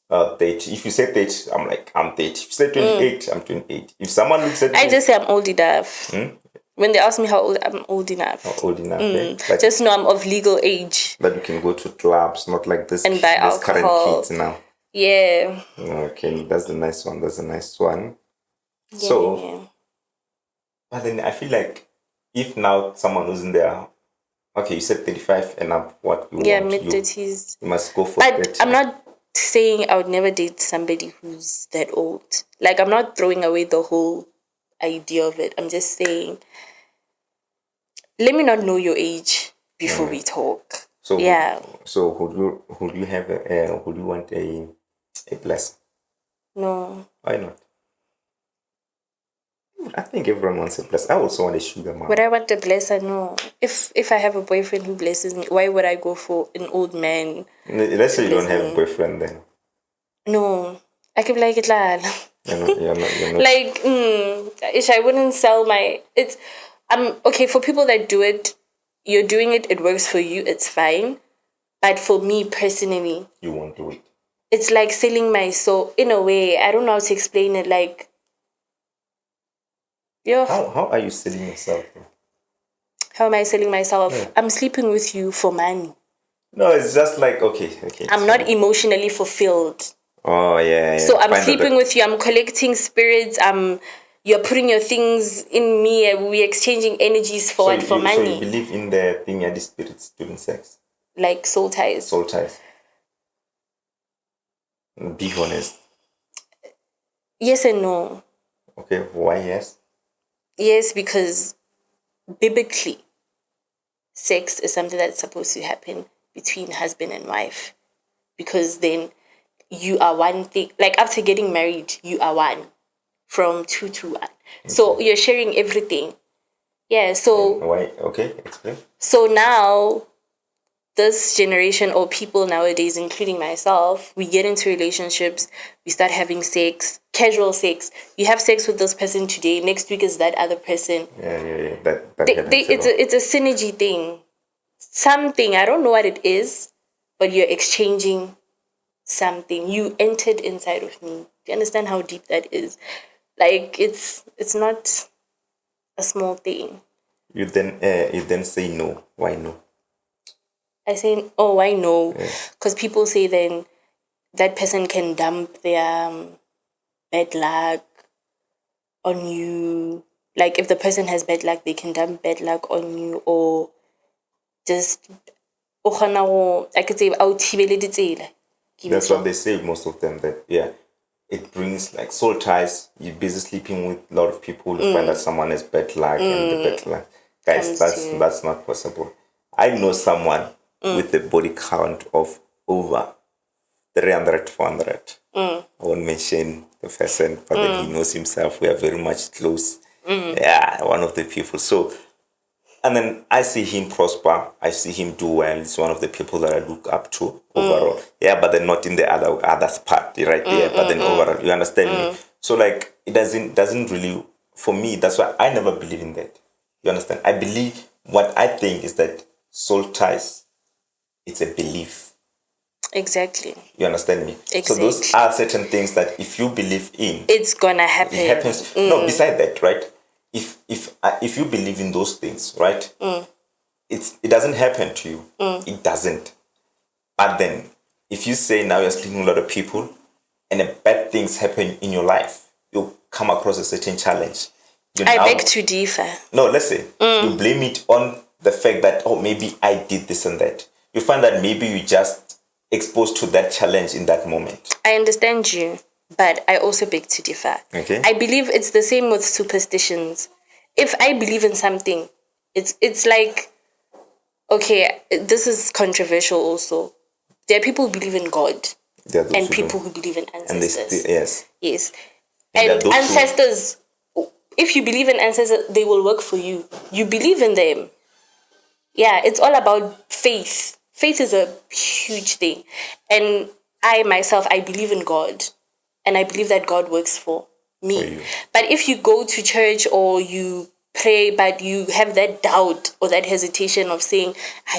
A: 30. If you say 30, I'm like, I'm 30. If you say 28, I'm 28. If someone looks at me,
B: I just say I'm old enough. When they ask me how old, I'm old enough.
A: Old enough, like,
B: just know I'm of legal age.
A: That we can go to clubs, not like this.
B: And buy alcohol.
A: Current kids now.
B: Yeah.
A: Okay, that's the nice one.
B: Yeah,
A: so, but then I feel like if now someone who's in there, okay, you said 35 and up, what you want?
B: mid-30s.
A: You must go for
B: But
A: 30.
B: I'm not saying I would never date somebody who's that old. Like, I'm not throwing away the whole idea of it. I'm just saying, let me not know your age before we talk.
A: So
B: yeah.
A: So would you have would you want a blessing?
B: No.
A: Why not? I think everyone wants a bless. I also want a sugar mama.
B: Would I want a blesser? No. If I have a boyfriend who blesses me, why would I go for an old man?
A: Let's say you don't
B: bless
A: have a
B: me?
A: boyfriend then.
B: No. I could be like it lala.
A: You're not.
B: Like, ish, I wouldn't sell my. It's, okay for people that do it. You're doing it. It works for you. It's fine. But for me personally,
A: You won't do it.
B: it's like selling my soul in a way. I don't know how to explain it. Like, yo,
A: How are you selling yourself?
B: how am I selling myself?
A: Yeah.
B: I'm sleeping with you for money.
A: No, it's just like okay.
B: I'm not emotionally fulfilled.
A: Oh yeah.
B: So I'm
A: Find out
B: sleeping with you. I'm collecting spirits. You're putting your things in me. And we're exchanging energies for what? For money.
A: So you believe in the thing the spirits during sex?
B: Like soul ties.
A: Soul ties. Be honest.
B: Yes and no.
A: Okay, why yes?
B: Yes, because biblically, sex is something that's supposed to happen between husband and wife. Because then you are one thing. Like after getting married, you are one. From 2 to 1. Okay. So you're sharing everything. Yeah, so...
A: And why? Okay, explain.
B: So now, this generation or people nowadays, including myself, we get into relationships, we start having sex, casual sex. You have sex with this person today, next week is that other person.
A: Yeah. That
B: it's a synergy thing. Something, I don't know what it is, but you're exchanging something. You entered inside of me. Do you understand how deep that is? Like, it's not a small thing.
A: You then say no. Why no?
B: I say, oh, why no? Because people say then that person can dump their bad luck on you. Like, if the person has bad luck, they can dump bad luck on you, or just, I could say,
A: that's what they say, most of them, that it brings like soul ties. You're busy sleeping with a lot of people, you find that someone has bad luck and the bad luck. Guys, that's not possible. I know someone with a body count of over 300, 400. I won't mention the person, but then he knows himself. We are very much close. Yeah, one of the people. So, and then I see him prosper. I see him do well. He's one of the people that I look up to overall. Yeah, but then not in the other part, right there. But then overall, you understand me? So like, it doesn't really, for me, that's why I never believe in that. You understand? I believe, what I think is that soul ties, it's a belief.
B: Exactly.
A: You understand me?
B: Exactly.
A: So those are certain things that if you believe in,
B: it's gonna happen.
A: It happens. No, beside that, right? If you believe in those things, right? It doesn't happen to you. It doesn't. But then, if you say now you're sleeping with a lot of people, and bad things happen in your life, you come across a certain challenge.
B: I beg to differ.
A: No, let's say you blame it on the fact that, oh, maybe I did this and that. You find that maybe you just exposed to that challenge in that moment.
B: I understand you, but I also beg to differ.
A: Okay.
B: I believe it's the same with superstitions. If I believe in something, it's like, okay, this is controversial also. There are people who believe in God, and people who believe in ancestors. Yes. And ancestors, if you believe in ancestors, they will work for you. You believe in them. Yeah, it's all about faith. Faith is a huge thing. And I myself, I believe in God. And I believe that God works for me. But if you go to church or you pray, but you have that doubt or that hesitation of saying,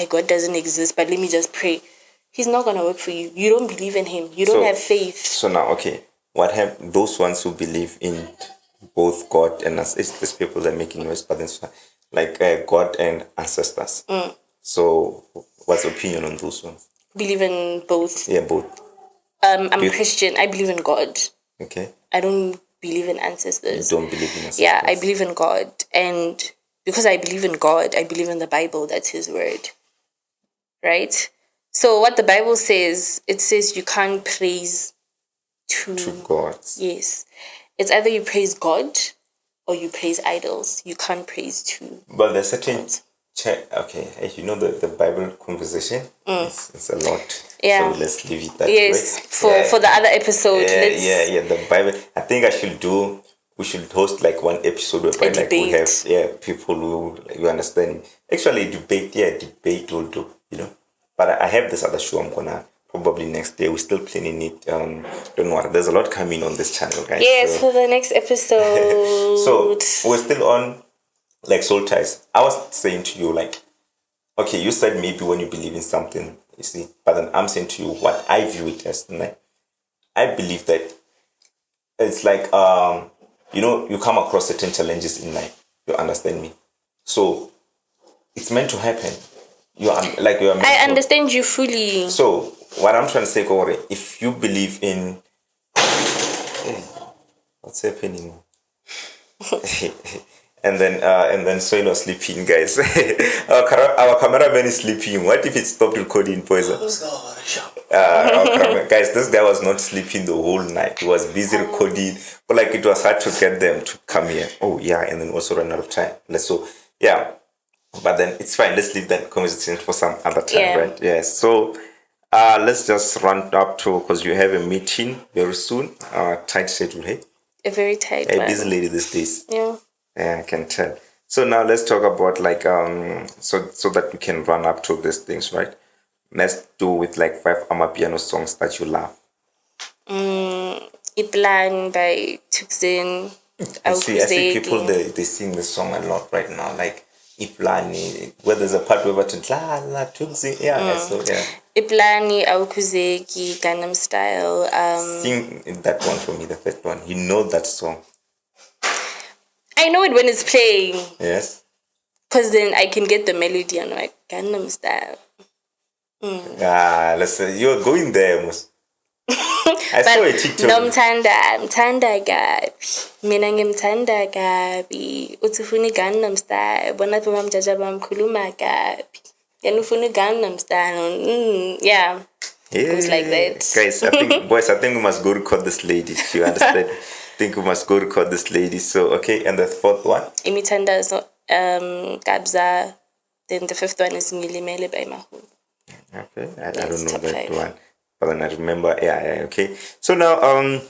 B: God doesn't exist, but let me just pray. He's not going to work for you. You don't believe in him. You don't have faith.
A: So now, okay, what have those ones who believe in both God and us, it's these people that are making noise, but then like God and ancestors. So what's your opinion on those ones?
B: Believe in both.
A: Yeah, both.
B: I'm Christian. I believe in God.
A: Okay.
B: I don't believe in ancestors.
A: You don't believe in ancestors?
B: Yeah, I believe in God. And because I believe in God, I believe in the Bible. That's his word. Right? So what the Bible says, it says you can't praise to
A: gods.
B: Yes. It's either you praise God or you praise idols. You can't praise to.
A: But there's certain... Okay, you know the Bible conversation, it's a lot.
B: Yeah.
A: So let's leave it that way.
B: Yes, for the other episode.
A: Yeah, the Bible. I think I should do we should host like one episode where like we have people who you understand. Actually, debate will do, you know. But I have this other show I'm gonna probably next year. We're still planning it. Don't worry, there's a lot coming on this channel, guys.
B: Yes, for the next episode.
A: So we're still on like soul ties. I was saying to you like, okay, you said maybe when you believe in something, you see, but then I'm saying to you what I view it as. Like, I believe that it's like you know, you come across certain challenges in life. You understand me? So it's meant to happen. You are like you are.
B: I understand you fully.
A: So what I'm trying to say, Corey, if you believe in, what's happening? and then so you're sleeping, guys. our cameraman is sleeping. What if it stopped recording, poison? Guys, this guy was not sleeping the whole night. He was busy recording, but like it was hard to get them to come here. Oh yeah, and then also run out of time. So yeah, but then it's fine. Let's leave that conversation for some other time, right? Yes. So let's just run up to, because you have a meeting very soon. Tight schedule, hey?
B: A very tight
A: one. A busy lady these days.
B: Yeah.
A: Yeah, I can tell. So now let's talk about like so that we can run up to these things, right? Let's do with like 5 Amapiano songs that you love.
B: Iplan by Threesome.
A: I see people they sing the song a lot right now, like Iplani, where there's a part where to la Threesome. Yeah, so yeah.
B: Iplani, Aukuzeki, Gangnam Style.
A: Sing that one for me, the first one. You know that song.
B: I know it when it's playing.
A: Yes.
B: Because then I can get the melody and I'm like, Gangnam Style.
A: Let's say you're going there, Mus. I saw a TikTok.
B: Mthanda gabi. Mina ngimthanda gabi. Uthi ufuna Gangnam Style. Bona phi bamjaja bamkhuluma gabi. Yena ufuna Gangnam Style. Yeah. It goes like that.
A: Guys, I think we must go record this lady. You understand? I think we must go record this lady. So okay, and the fourth one?
B: Imithanda Kabza. Then the fifth one is Ngilimele by Mahu.
A: Okay, I don't know that one, but then I remember. Yeah, okay. So now, you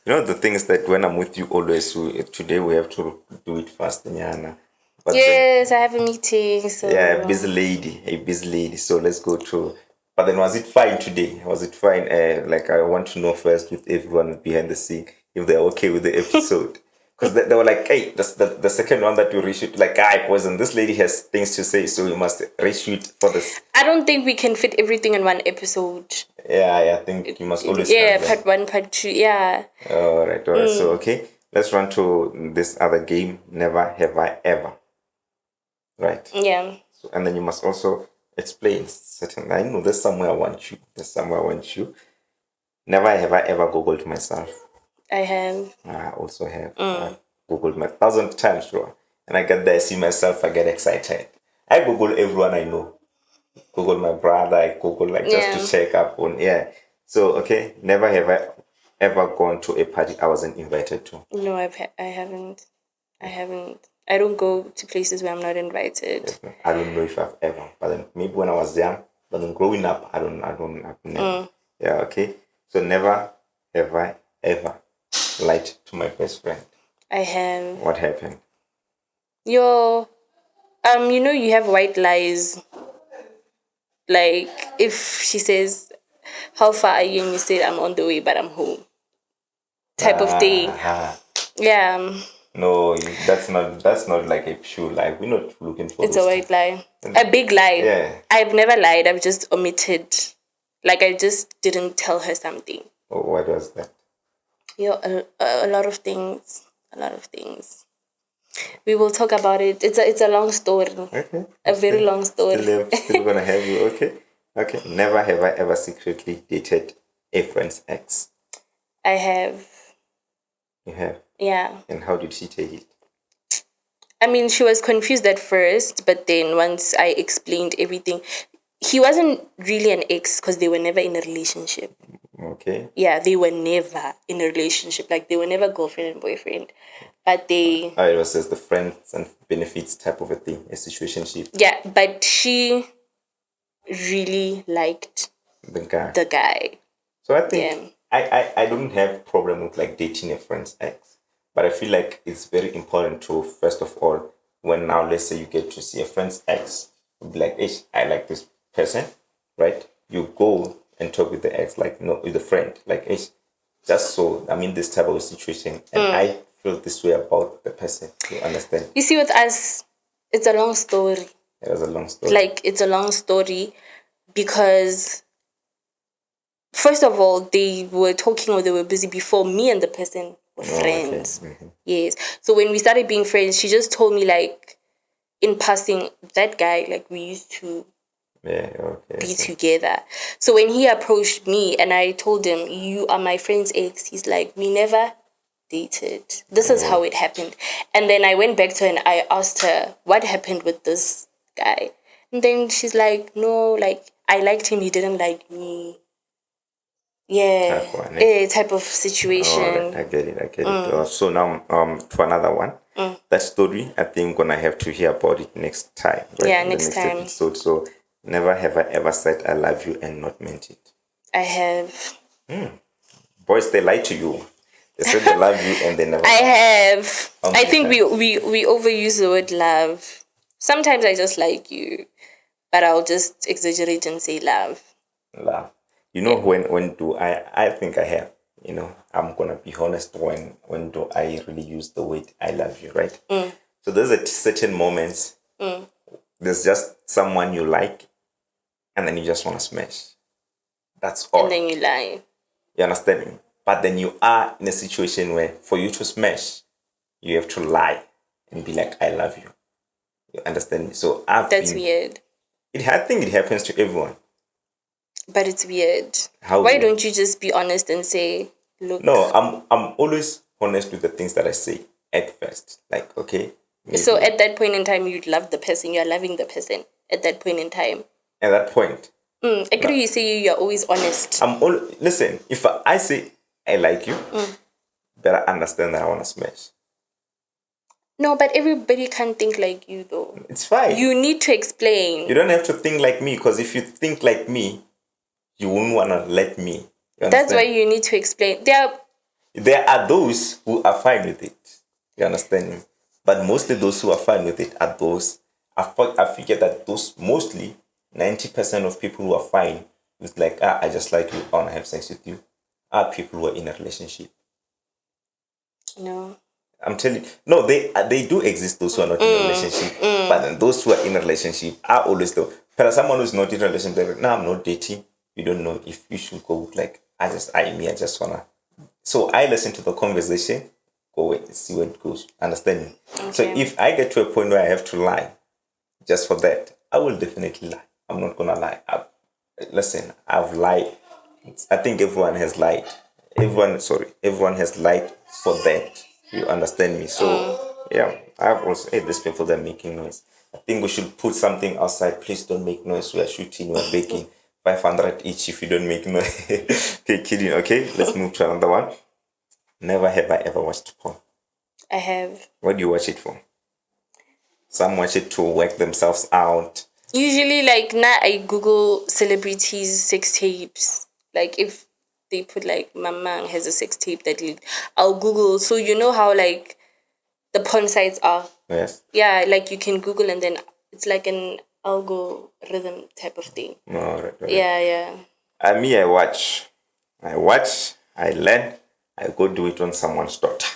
A: know the thing is that when I'm with you always, today we have to do it fast, Nyana.
B: But yes, I have a meeting. So
A: yeah, a busy lady. So let's go to. But then, was it fine today? Was it fine? Like I want to know first with everyone behind the scene if they're okay with the episode. Because they were like, hey, the second one that you reshoot, like, Poison, this lady has things to say, so we must reshoot for this.
B: I don't think we can fit everything in one episode.
A: Yeah, I think you must always
B: part 1, part 2, yeah.
A: All right. So, okay, let's run to this other game, Never Have I Ever. Right?
B: Yeah.
A: So, and then you must also explain certain, I know there's somewhere I want you. Never have I ever Googled myself.
B: I have.
A: I also have. Googled my 1,000 times, sure. And I get there, I see myself, I get excited. I Google everyone I know. Google my brother, I Google just to check up on, So, okay, never have I ever gone to a party I wasn't invited to.
B: No, I haven't. I don't go to places where I'm not invited.
A: Yes, I don't know if I've ever. But then maybe when I was young, but then growing up, I've never. Yeah, okay. So never have I ever lied to my best friend.
B: I have.
A: What happened?
B: You know you have white lies. Like if she says, "How far are you?" and you say, "I'm on the way, but I'm home." Type of thing. Yeah.
A: No, that's not like a pure lie. We're not looking for.
B: It's a white lie. A big lie.
A: Yeah.
B: I've never lied. I've just omitted. Like I just didn't tell her something.
A: Oh, what was that?
B: A lot of things. We will talk about it. It's a long story.
A: Okay.
B: A very long story.
A: Still gonna have you. Okay. Never have I ever secretly dated a friend's ex.
B: I have.
A: You have?
B: Yeah.
A: And how did she take it?
B: I mean, she was confused at first, but then once I explained everything, he wasn't really an ex because they were never in a relationship.
A: Okay.
B: Yeah, they were never in a relationship. Like, they were never girlfriend and boyfriend. But they...
A: it was just the friends and benefits type of a thing, a situationship.
B: Yeah, but she really liked
A: the guy.
B: The guy.
A: So I think I don't have problem with like dating a friend's ex, but I feel like it's very important to first of all, when now let's say you get to see a friend's ex, be like, "Ish, I like this person," right? You go and talk with the ex, like no, with the friend, like, "Ish, just so I'm in this type of situation, and I feel this way about the person." You understand?
B: You see, with us, it's a long story.
A: It was a long story.
B: Like, it's a long story because, first of all, they were talking or they were busy before me and the person were friends.
A: Okay. Mm-hmm.
B: Yes. So when we started being friends, she just told me, like, in passing, that guy, like, we used to
A: Yeah, okay.
B: be together. So when he approached me and I told him, "You are my friend's ex," he's like, "We never dated. This is how it happened." And then I went back to her and I asked her, "What happened with this guy?" And then she's like, "No, like, I liked him, he didn't like me." Yeah.
A: Type one, eh?
B: Type of
A: All right,
B: situation.
A: I get it. So now, to another one. That story, I think, gonna have to hear about it next time, right?
B: Yeah,
A: In
B: next
A: the next
B: time.
A: episode. So, never have I ever said I love you and not meant it.
B: I have.
A: Boys, they lie to you. They say they love you and they never.
B: I have.
A: How
B: I
A: many
B: think
A: times?
B: we overuse the word love. Sometimes I just like you, but I'll just exaggerate and say love.
A: Love. You know, when do I think I have. You know, I'm gonna be honest. When do I really use the word I love you, right? So there's a certain moments. There's just someone you like, and then you just want to smash. That's all.
B: And then you lie.
A: You understand me? But then you are in a situation where for you to smash, you have to lie and be like, "I love you." You understand me? So
B: That's weird.
A: I think it happens to everyone.
B: But it's weird.
A: How
B: Why
A: weird?
B: don't you just be honest and say, "Look."
A: No, I'm always honest with the things that I say at first. Like, okay.
B: So
A: maybe
B: at that point in time, you'd love the person. You're loving the person at that point in time.
A: at that point,
B: Agree, you say you're always honest.
A: listen, if I say I like you, better understand that I wanna smash.
B: No, but everybody can't think like you, though.
A: It's fine.
B: You need to explain.
A: You don't have to think like me, because if you think like me, you won't wanna let me. You
B: That's why
A: understand?
B: you need to explain.
A: There are those who are fine with it. You understand me? But mostly those who are fine with it are those. I figure that those mostly 90% of people who are fine with like, I just like you, I wanna have sex with you, are people who are in a relationship.
B: No.
A: I'm telling you, no, they do exist. Those who are not in a relationship, but then those who are in a relationship are always though. But someone who's not in a relationship, they're like, "No, I'm not dating." You don't know if you should go with like, I just wanna. So I listen to the conversation, go and see where it goes. Understand me? So
B: Okay.
A: if I get to a point where I have to lie, just for that, I will definitely lie. I'm not gonna lie. Listen, I've lied. I think everyone has lied. Everyone has lied for that. You understand me? So yeah, I've also hey, these people that are making noise. I think we should put something outside. Please don't make noise. We are shooting. We are baking. 500 each if you don't make noise. Okay, kidding. Okay, let's move to another one. Never have I ever watched porn.
B: I have.
A: What do you watch it for? Some watch it to work themselves out.
B: Usually, like, now I Google celebrities' sex tapes. Like, if they put, like, Mama has a sex tape that leaked, I'll Google. So, you know how, like, the porn sites are?
A: Yes.
B: Yeah, like, you can Google and then it's like an algorithm type of thing.
A: All right.
B: Yeah, yeah.
A: I watch, I learn, I go do it on someone's daughter.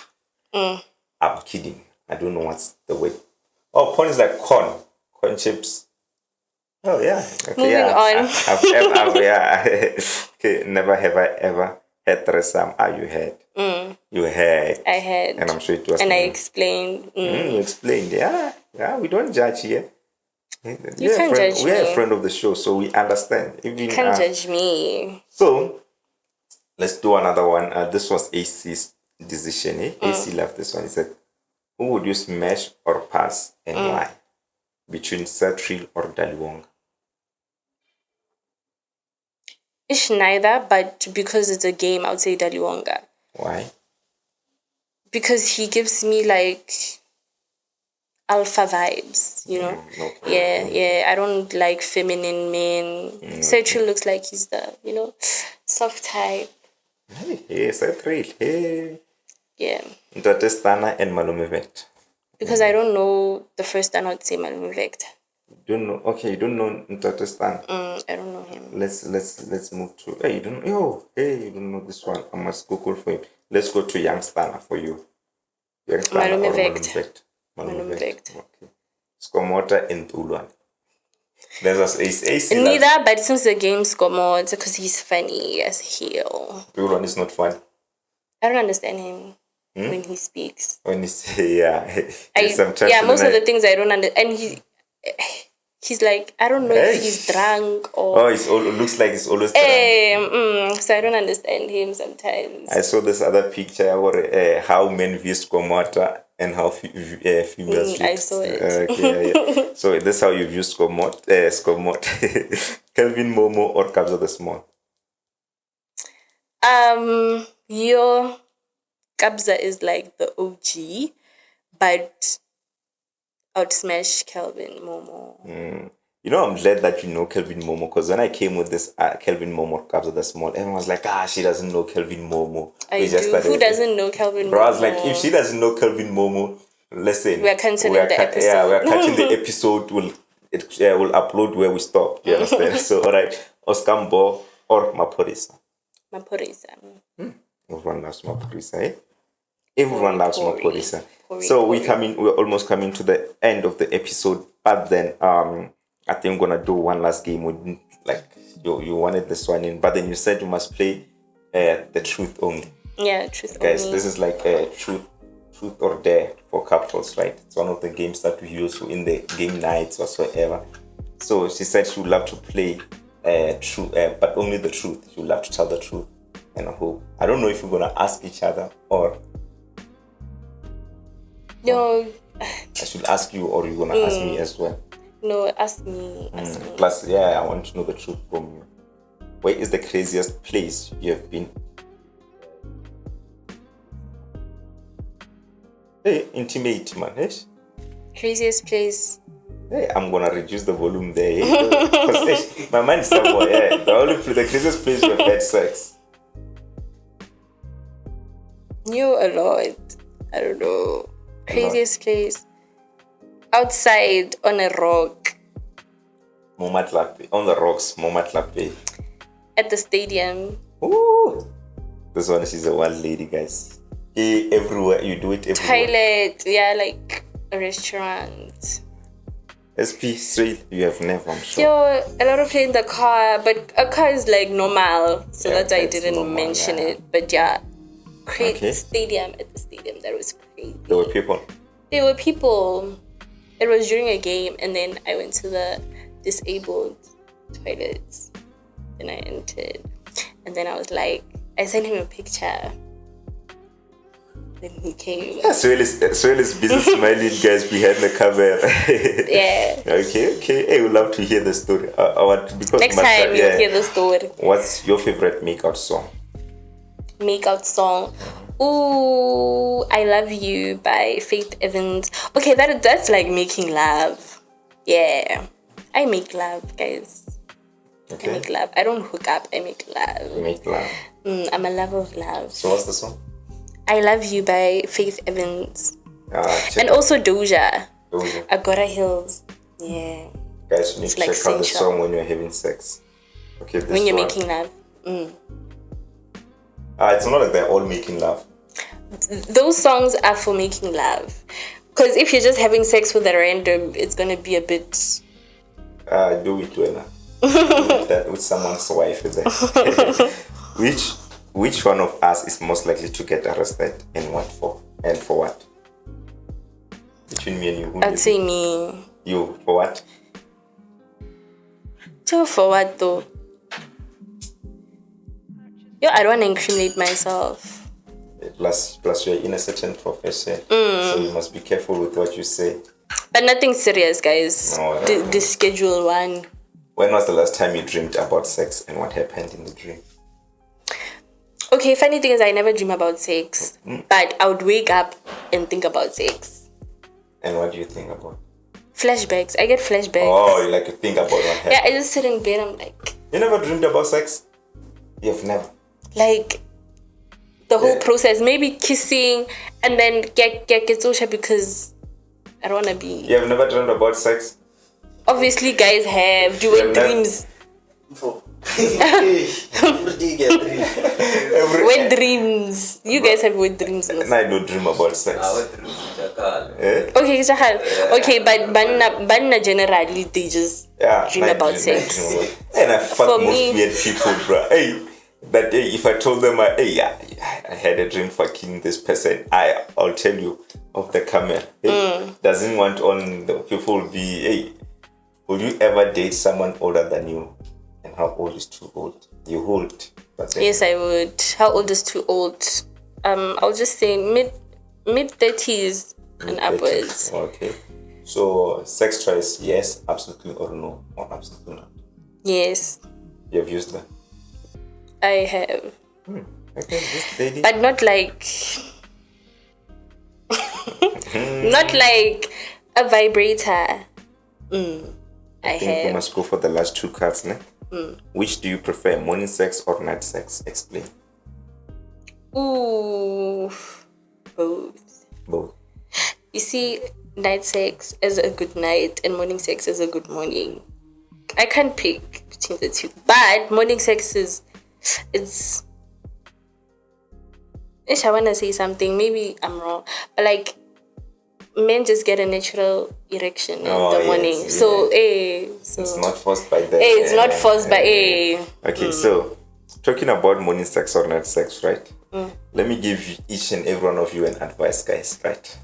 A: I'm kidding. I don't know what's the word. Oh, porn is like corn chips. Oh yeah. Okay,
B: Moving
A: yeah.
B: on.
A: Yeah. Okay, never have I ever had threesome. You had. You had.
B: I had.
A: And I'm sure it was.
B: And I explained.
A: You explained. Yeah. Yeah. We don't judge here.
B: You can't judge
A: We're a
B: me.
A: friend of the show, so we understand. Even
B: You can't judge me.
A: so, let's do another one. This was AC's decision. AC left this one. He said, "Who would you smash or pass and why? Between Satril or Daliwonga?"
B: It's neither, but because it's a game, I would say Daliwonga.
A: Why?
B: Because he gives me, like, alpha vibes, you know?
A: Okay.
B: Yeah. I don't like feminine men. Sergio looks like he's the, soft type.
A: Hey, separate. Hey.
B: Yeah.
A: Ntate Stana and Malume Vect.
B: Because I don't know the first time I'd say Malume Vector.
A: Don't know. Okay, you don't know Ntate Stana.
B: I don't know him.
A: Let's move to. Hey, you don't. You don't know this one. I must Google for him. Let's go to Young Stana for you. Young Stana
B: Malume
A: or
B: Vect.
A: Malume Vect.
B: Malume Vect.
A: Okay. Skomota and Tulwan. There's a
B: Neither, but since the game Skomo, it's because he's funny as hell.
A: Tulwan is not fun.
B: I don't understand him when he speaks.
A: When you say
B: Sometimes most of the things I don't understand. And he's like, I don't know if he's drunk or.
A: Looks like he's always drunk.
B: So I don't understand him sometimes.
A: I saw this other picture where how men view Skomota and how females view.
B: I saw it.
A: Okay, So this is how you view Skomot. Kelvin Momo or Kabza the Small.
B: Your Kabza is like the OG, but I would smash Kelvin Momo.
A: You know, I'm glad that you know Kelvin Momo, because when I came with this Kelvin Momo Kabza the Small, everyone was like, she doesn't know Kelvin Momo.
B: Who doesn't know Kelvin Momo?
A: Bro, I was like, if she doesn't know Kelvin Momo, listen.
B: We're cancelling the episode. Yeah,
A: we're cutting the episode. We'll upload where we stop. You understand? So, all right. Oskambo or Maporisa?
B: Maporisa.
A: Everyone loves Maporisa, eh? Everyone loves Maporisa. So we're almost coming to the end of the episode. But then I think I'm gonna do one last game with, like, you wanted this one in, but then you said you must play the truth only.
B: Yeah, truth
A: guys,
B: only.
A: This is like a truth or dare for couples, right? It's one of the games that we use in the game nights whatsoever. So she said she would love to play truth, but only the truth. She would love to tell the truth. And I don't know if we're gonna ask each other or
B: no.
A: I should ask you, or you're gonna ask me as well.
B: No, ask me.
A: Plus, I want to know the truth from you. Where is the craziest place you have been? Hey, intimate, man. Hey?
B: Craziest place.
A: Hey, I'm gonna reduce the volume there. Because my mind is somewhere. The craziest place you have had sex.
B: Knew a lot. I don't know. Craziest place. Outside on a rock.
A: On the rocks, Momatlape.
B: At the stadium.
A: Ooh. This one is a wild lady, guys. Everywhere. You do it everywhere.
B: Toilet. Like a restaurant.
A: SP straight, you have never, I'm sure.
B: A lot of play in the car, but a car is like normal. So that's why I didn't mention it. But crazy stadium. At the stadium, that was crazy.
A: There were people. It was during a game, and then I went to the disabled toilets. Then I entered, and then I was like, I sent him a picture. Then he came. Yeah, Swelly's busy smiling, guys, behind the camera. Yeah. Okay. Hey, we'd love to hear the story. Next time you'll hear the story. What's your favorite makeout song? Ooh, I Love You by Faith Evans. Okay, that's like making love. Yeah. I make love, guys. Okay. I make love. I don't hook up, I make love. You make love. I'm a lover of love. So what's the song? I Love You by Faith Evans. And also Doja. Agora Hills. Yeah. Guys, you need to check out the song when you're having sex. Okay, this when you're making love. It's not like they're all making love. Those songs are for making love. Because if you're just having sex with a random, it's going to be a bit... do it well. With someone's wife. Which one of us is most likely to get arrested and what for? And for what? Between me and you. I'd say me. You, for what? For what though? I don't want to incriminate myself. Plus you're in a certain profession, so you must be careful with what you say. But nothing serious, guys. No, the schedule one. When was the last time you dreamed about sex and what happened in the dream? Okay, funny thing is I never dream about sex, but I would wake up and think about sex. And what do you think about? Flashbacks. I get flashbacks. Oh, you like to think about what happened? Yeah, I just sit in bed. I'm like. You never dreamed about sex? You've never. Like,
B: the whole process. Maybe kissing and then get social because I don't want to be.
A: You have never dreamed about sex?
B: Obviously, guys have. Do you dreams? Wet dreams. You guys have wet dreams.
A: And I don't dream about sex.
B: Okay, Jahal. Okay, but banna generally they just dream about sex.
A: And I fuck most weird people, bro. Hey, that day if I told them, I had a dream fucking this person, I'll tell you off the camera. Hey, doesn't want on the people will be, hey, would you ever date someone older than you? And how old is too old? You old.
B: Yes, I would. How old is too old? I'll just say mid 30s and upwards.
A: Okay. So sex toys, yes, absolutely or no, or absolutely not?
B: Yes.
A: You have used them?
B: I have.
A: Okay, this lady.
B: But not like not like a vibrator. I
A: think
B: have.
A: we must go for the last two cards, ne? Which do you prefer, morning sex or night sex? Explain.
B: Ooh, both. You see, night sex is a good night and morning sex is a good morning. I can't pick between the two. But morning sex it's I wanna say something, maybe I'm wrong. But like men just get a natural erection in the morning.
A: Yes,
B: so
A: it's not forced by the
B: it's not forced by
A: Okay, so talking about morning sex or night sex, right? Let me give each and every one of you an advice, guys, right?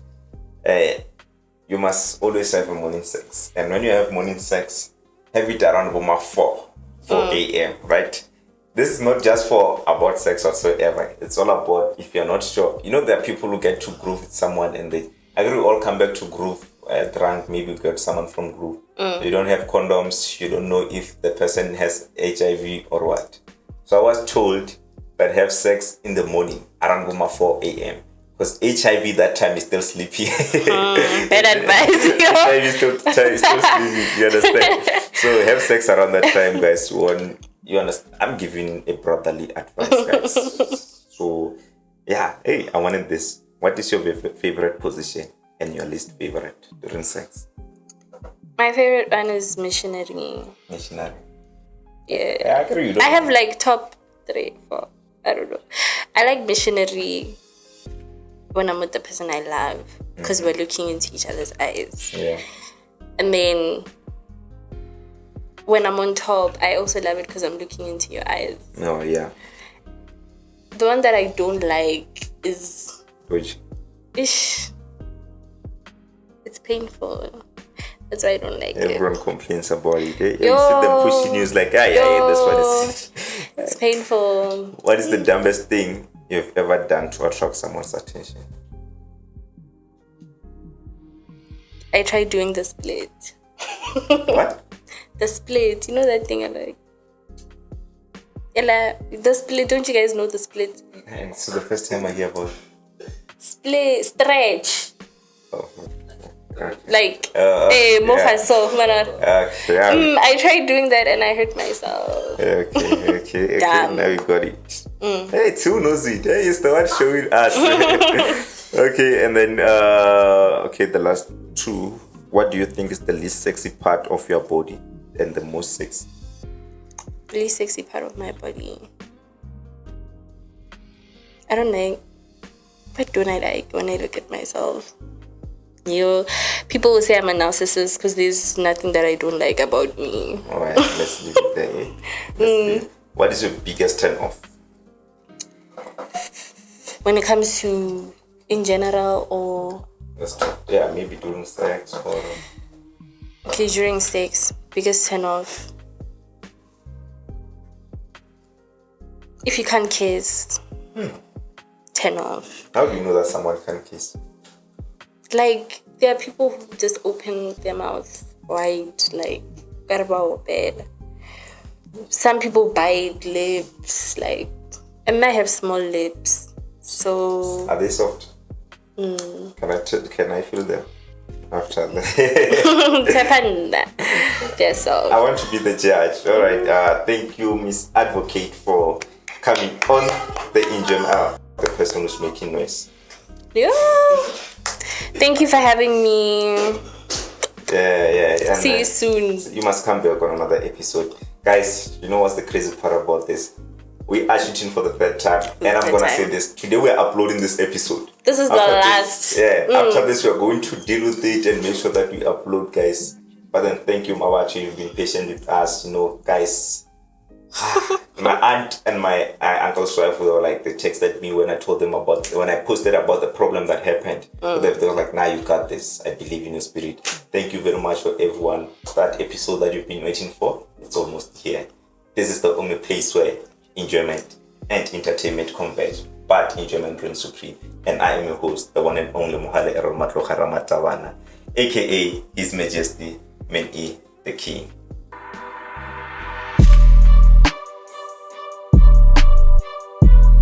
A: You must always have a morning sex. And when you have morning sex, have it around 4 a.m., right? This is not just for about sex whatsoever. It's all about if you're not sure. You know, there are people who get to groove with someone and they agree all come back to groove drunk, maybe got someone from groove. You don't have condoms, you don't know if the person has HIV or what. So I was told that have sex in the morning around 4 a.m. because HIV that time is still sleepy.
B: Bad advice.
A: HIV is still sleepy, you understand? So have sex around that time, guys. You understand? I'm giving a brotherly advice, guys. So yeah, hey, I wanted this. What is your favorite position and your least favorite during sex?
B: My favorite one is missionary.
A: Missionary.
B: Yeah.
A: I agree.
B: I have like top 3, 4. I don't know. I like missionary when I'm with the person I love because we're looking into each other's eyes.
A: Yeah.
B: And then when I'm on top, I also love it because I'm looking into your eyes.
A: Oh, yeah.
B: The one that I don't like is...
A: Which?
B: It's painful. That's why I don't like
A: Everyone
B: it.
A: complains about it. You see them pushing you, it's like, this one is...
B: It's painful.
A: What is the dumbest thing you've ever done to attract someone's attention?
B: I tried doing the split.
A: What?
B: The split. You know that thing I like? The split. Don't you guys know the split?
A: It's the first time I hear about it.
B: Split. Stretch.
A: Oh. Okay.
B: Like, I tried doing that and I hurt myself.
A: Okay.
B: Damn.
A: Now you got it. Hey, too nosy. Hey, it's the one showing us. Okay, and then the last 2. What do you think is the least sexy part of your body and the most sexy?
B: The least sexy part of my body. I don't like. What don't I like when I look at myself? People will say I'm a narcissist because there's nothing that I don't like about me.
A: Alright, let's leave it there. What is your biggest turn off?
B: When it comes to in general or...
A: maybe during sex or...
B: Okay, during sex, biggest turn off. If you can't kiss, turn off.
A: How do you know that someone can kiss?
B: Like, there are people who just open their mouth wide, like, garba bed. Some people bite lips, like, I might have small lips, so...
A: Are they soft? Can I feel them after that?
B: They're soft.
A: I want to be the judge. All right. Thank you, Miss Advocate, for coming on the Enjoyment Hour. The person who's making noise.
B: Yeah. Thank you for having me.
A: Yeah.
B: See you soon.
A: You must come back on another episode. Guys, you know what's the crazy part about this? We are shooting for the third time. And I'm going to say this. Today we're uploading this episode.
B: This is the last.
A: After this, we're going to deal with it and make sure that we upload, guys. But then thank you, Mmabatho. You've been patient with us. You know, guys. My aunt and my uncle's wife were like, they texted me when I told them when I posted about the problem that happened. They were like, nah, you got this. I believe in your spirit. Thank you very much for everyone. That episode that you've been waiting for, it's almost here. This is the only place where enjoyment and entertainment converge, but enjoyment reigns supreme. And I am your host, the one and only Errol M.R, aka His Majesty, Men E, the King.